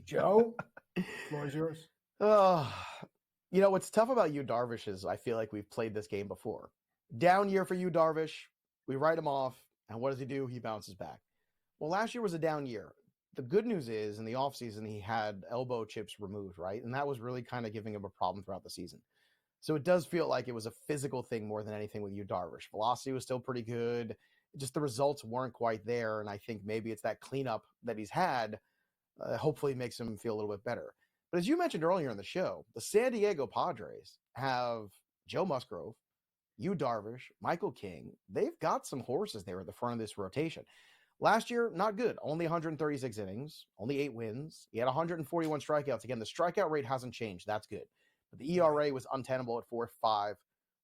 Joe, the floor is yours. What's tough about Yu Darvish is I feel like we've played this game before. Down year for Yu Darvish. We write him off, and what does he do? He bounces back. Well, last year was a down year. The good news is in the offseason, he had elbow chips removed, right? And that was really kind of giving him a problem throughout the season. So it does feel like it was a physical thing more than anything with Yu Darvish. Velocity was still pretty good. Just the results weren't quite there. And I think maybe it's that cleanup that he's had hopefully makes him feel a little bit better. But as you mentioned earlier in the show, the San Diego Padres have Joe Musgrove, Yu Darvish, Michael King. They've got some horses there at the front of this rotation. Last year, not good. Only 136 innings, only 8 wins. He had 141 strikeouts. Again, the strikeout rate hasn't changed. That's good. But the ERA was untenable at 4.5.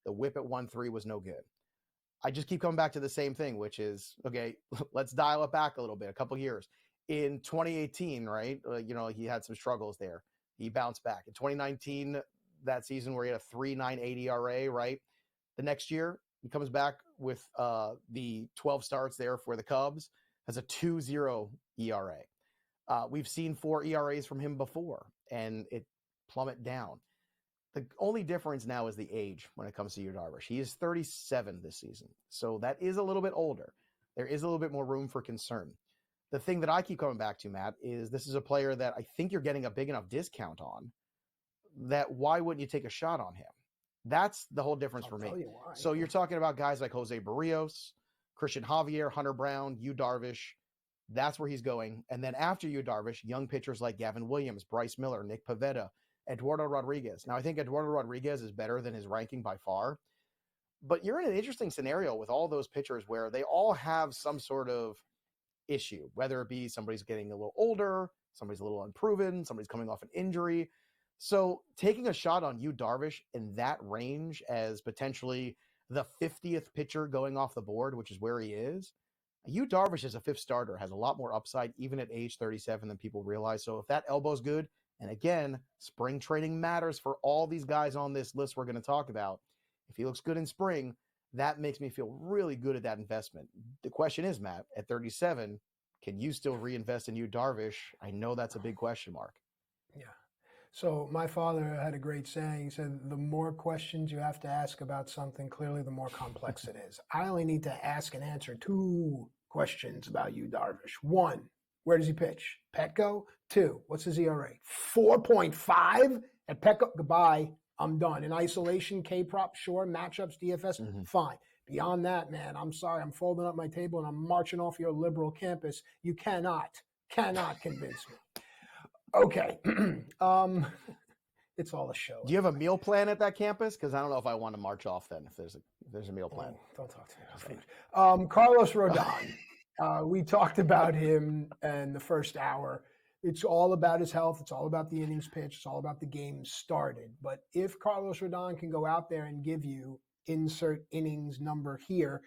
The whip at 1.3 was no good. I just keep coming back to the same thing, which is, okay, let's dial it back a little bit, a couple years. In 2018, right, he had some struggles there. He bounced back. In 2019, that season where he had a 3.98 ERA, right? The next year, he comes back with the 12 starts there for the Cubs, has a 2.0 ERA. We've seen 4 ERAs from him before, and it plummet down. The only difference now is the age when it comes to Yu Darvish. He is 37 this season, so that is a little bit older. There is a little bit more room for concern. The thing that I keep coming back to, Matt, is this is a player that I think you're getting a big enough discount on that why wouldn't you take a shot on him? That's the whole difference for me. So you're talking about guys like Jose Barrios, Christian Javier, Hunter Brown, Yu Darvish. That's where he's going. And then after Yu Darvish, young pitchers like Gavin Williams, Bryce Miller, Nick Pivetta, Eduardo Rodriguez. Now, I think Eduardo Rodriguez is better than his ranking by far. But you're in an interesting scenario with all those pitchers where they all have some sort of issue, whether it be somebody's getting a little older, somebody's a little unproven, somebody's coming off an injury. So taking a shot on you, Darvish, in that range as potentially the 50th pitcher going off the board, which is where he is, you Darvish as a fifth starter has a lot more upside, even at age 37, than people realize. So if that elbow's good, and again, spring training matters for all these guys on this list we're going to talk about. If he looks good in spring, that makes me feel really good at that investment. The question is, Matt, at 37, can you still reinvest in you Darvish? I know that's a big question mark. Yeah. So my father had a great saying. He said, the more questions you have to ask about something, clearly the more complex it is. I only need to ask and answer 2 questions about you, Darvish. 1, where does he pitch? Petco. 2, what's his ERA? 4.5 at Petco. Goodbye. I'm done. In isolation, K-prop, sure. Matchups, DFS, fine. Beyond that, man, I'm sorry. I'm folding up my table and I'm marching off your liberal campus. You cannot convince me. Okay. It's all a show. Do you have a meal plan at that campus? Because I don't know if I want to march off then if there's a meal plan. Don't talk to me. Carlos Rodon. We talked about him in the first hour. It's all about his health. It's all about the innings pitched. It's all about the game started. But if Carlos Rodon can go out there and give you insert innings number here,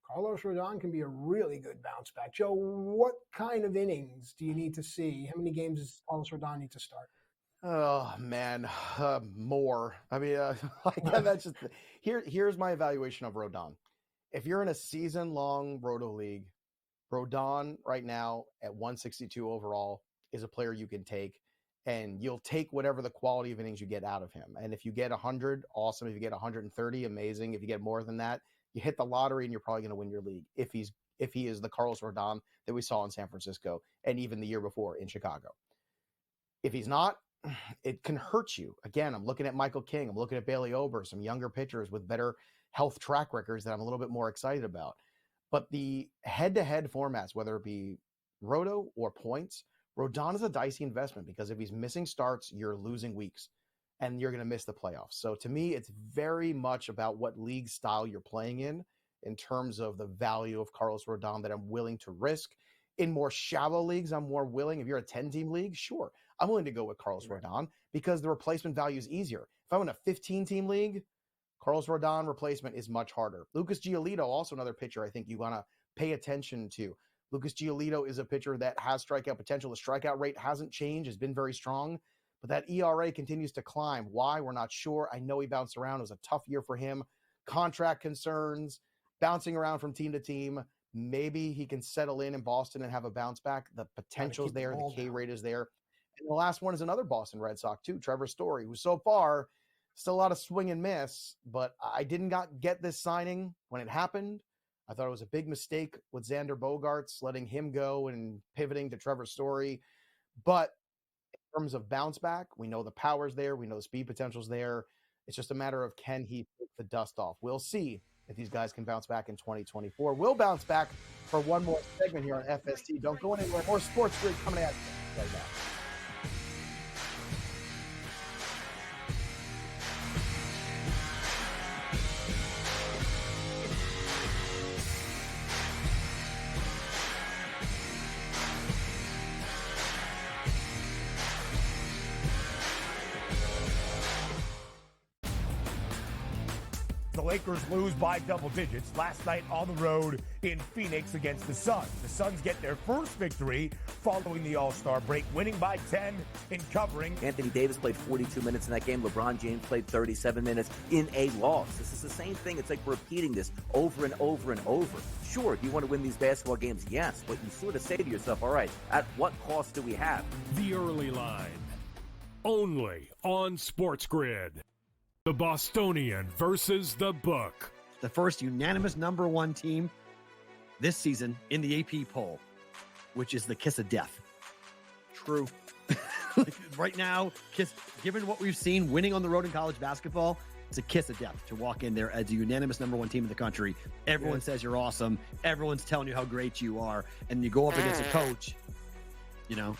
Carlos Rodon can be a really good bounce back. Joe, what kind of innings do you need to see? How many games does Carlos Rodon need to start? Oh man, more. I mean, that's just here's my evaluation of Rodon. If you're in a season-long Roto League, Rodon right now at 162 overall is a player you can take, and you'll take whatever the quality of innings you get out of him. And if you get 100, awesome. If you get 130, amazing. If you get more than that, you hit the lottery and you're probably going to win your league if he is the Carlos Rodon that we saw in San Francisco and even the year before in Chicago. If he's not, it can hurt you. Again, I'm looking at Michael King. I'm looking at Bailey Ober, some younger pitchers with better health track records that I'm a little bit more excited about. But the head-to-head formats, whether it be Roto or points, Rodon is a dicey investment because if he's missing starts, you're losing weeks and you're going to miss the playoffs. So to me, it's very much about what league style you're playing in terms of the value of Carlos Rodon that I'm willing to risk. In more shallow leagues, I'm more willing. If you're a 10-team league, sure, I'm willing to go with Carlos Rodon because the replacement value is easier. If I'm in a 15-team league, Carlos Rodon replacement is much harder. Lucas Giolito, also another pitcher I think you want to pay attention to. Lucas Giolito is a pitcher that has strikeout potential. The strikeout rate hasn't changed, has been very strong, but that ERA continues to climb. Why? We're not sure. I know he bounced around. It was a tough year for him. Contract concerns, bouncing around from team to team. Maybe he can settle in Boston and have a bounce back. The potential's there. The K rate is there. And the last one is another Boston Red Sox too, Trevor Story, who so far still a lot of swing and miss, but I didn't get this signing when it happened. I thought it was a big mistake with Xander Bogaerts, letting him go and pivoting to Trevor Story. But in terms of bounce back, we know the power's there. We know the speed potential's there. It's just a matter of can he take the dust off. We'll see if these guys can bounce back in 2024. We'll bounce back for one more segment here on FST. Don't go anywhere. More Sports Grid coming at you right now. The Lakers lose by double digits last night on the road in Phoenix against the Suns. The Suns get their first victory following the All-Star break, winning by 10 in covering. Anthony Davis played 42 minutes in that game. LeBron James played 37 minutes in a loss. This is the same thing. It's like repeating this over and over and over. Sure, you want to win these basketball games, yes, but you sort of say to yourself, all right, at what cost do we have? The early line, only on SportsGrid. The Bostonian versus the Book. The first unanimous number 1 team this season in the AP poll, which is the kiss of death. True. Right now, given what we've seen winning on the road in college basketball, it's a kiss of death to walk in there as a unanimous number 1 team in the country. Everyone says you're awesome. Everyone's telling you how great you are. And you go up against a coach,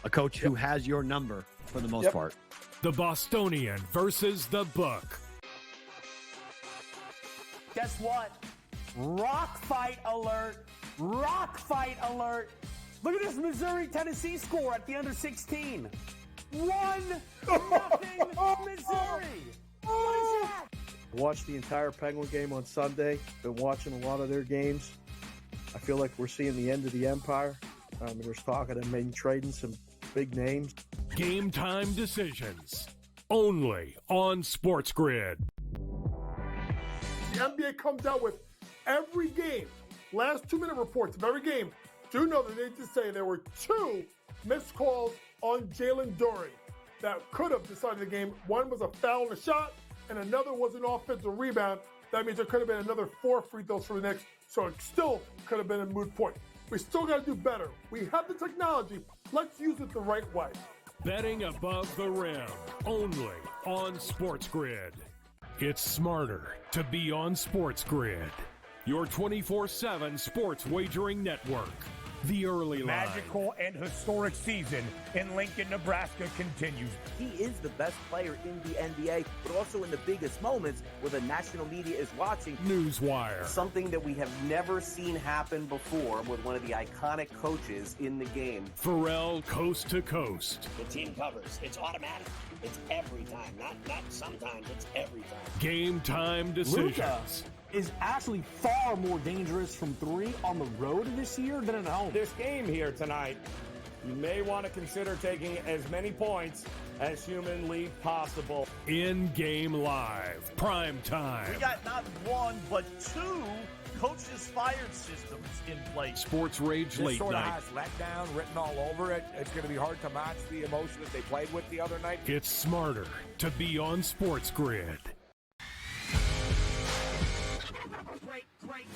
a coach who has your number for the most part. The Bostonian versus the Book. Guess what? Rock fight alert. Rock fight alert. Look at this Missouri-Tennessee score at the under 16. 1-0 Missouri. What is that? Watched the entire Penguin game on Sunday. Been watching a lot of their games. I feel like we're seeing the end of the empire. There's talk of them maybe trading some big names. Game time decisions. Only on SportsGrid. The NBA comes out with every game, last 2-minute reports of every game. Do know that they just say there were 2 missed calls on Jalen Duren that could have decided the game. One was a foul and a shot, and another was an offensive rebound. That means there could have been another 4 free throws for the Knicks, so it still could have been a moot point. We still got to do better. We have the technology. Let's use it the right way. Betting above the rim. Only on SportsGrid. It's smarter to be on SportsGrid. Your 24/7 sports wagering network. The early line. Magical and historic season in Lincoln, Nebraska continues. He is the best player in the NBA, but also in the biggest moments where the national media is watching. Newswire. Something that we have never seen happen before with one of the iconic coaches in the game. Pharrell coast to coast. The team covers. It's automatic. It's every time. Not sometimes. It's every time. Game time decisions. Luka is actually far more dangerous from 3 on the road this year than at home. This game here tonight, you may want to consider taking as many points as humanly possible. In-game live. Prime time. We got not 1, but 2 coaches fired systems in place. Sports Rage This late sort night. of has letdown written all over it. It's going to be hard to match the emotion that they played with the other night. It's smarter to be on SportsGrid. Great.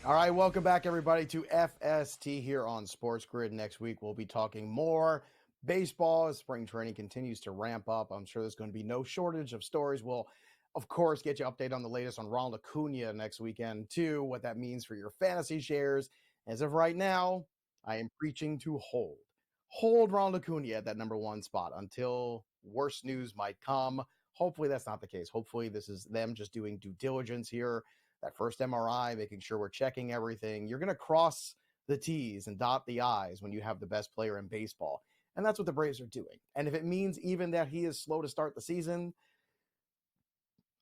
All right, welcome back, everybody, to FST here on SportsGrid. Next week, we'll be talking more baseball as spring training continues to ramp up. I'm sure there's going to be no shortage of stories. We'll, of course, get you updated on the latest on Ronald Acuna next weekend, too, what that means for your fantasy shares. As of right now, I am preaching to hold Ronald Acuna at that number 1 spot until worse news might come. Hopefully, that's not the case. Hopefully, this is them just doing due diligence here. That first MRI, making sure we're checking everything. You're going to cross the T's and dot the I's when you have the best player in baseball. And that's what the Braves are doing. And if it means even that he is slow to start the season,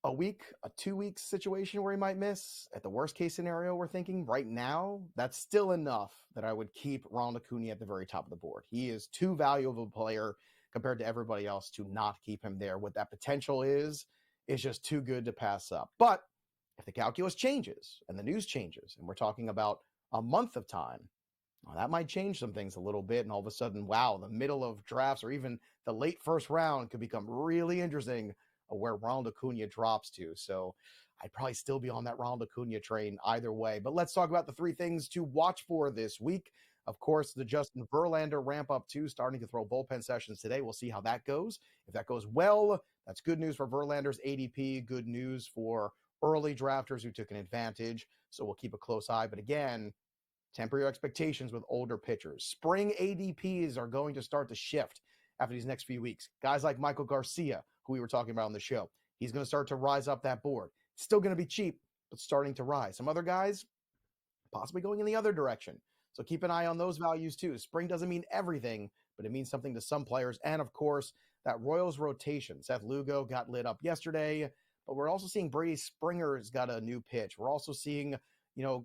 a week, a 2 week situation where he might miss, at the worst case scenario, we're thinking right now, that's still enough that I would keep Ronald Acuna at the very top of the board. He is too valuable a player compared to everybody else to not keep him there. What that potential is just too good to pass up. But if the calculus changes and the news changes, and we're talking about a month of time, well, that might change some things a little bit. And all of a sudden, wow, the middle of drafts or even the late first round could become really interesting where Ronald Acuna drops to. So I'd probably still be on that Ronald Acuna train either way. But let's talk about the 3 things to watch for this week. Of course, the Justin Verlander ramp up too, starting to throw bullpen sessions today. We'll see how that goes. If that goes well, that's good news for Verlander's ADP, good news for early drafters who took an advantage. So we'll keep a close eye. But again, temper your expectations with older pitchers. Spring ADPs are going to start to shift after these next few weeks. Guys like Michael Garcia, who we were talking about on the show, he's going to start to rise up that board. Still going to be cheap, but starting to rise. Some other guys possibly going in the other direction. So keep an eye on those values too. Spring doesn't mean everything, but it means something to some players. And of course, that Royals rotation. Seth Lugo got lit up yesterday, but we're also seeing Brady Springer's got a new pitch. We're also seeing,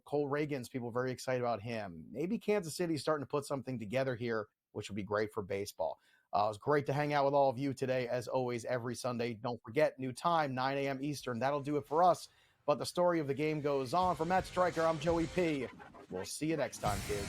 Cole Reagan's people very excited about him. Maybe Kansas City's starting to put something together here, which would be great for baseball. It was great to hang out with all of you today, as always, every Sunday. Don't forget, new time, 9 a.m. Eastern. That'll do it for us. But the story of the game goes on. For Matt Striker, I'm Joey P. We'll see you next time, kids.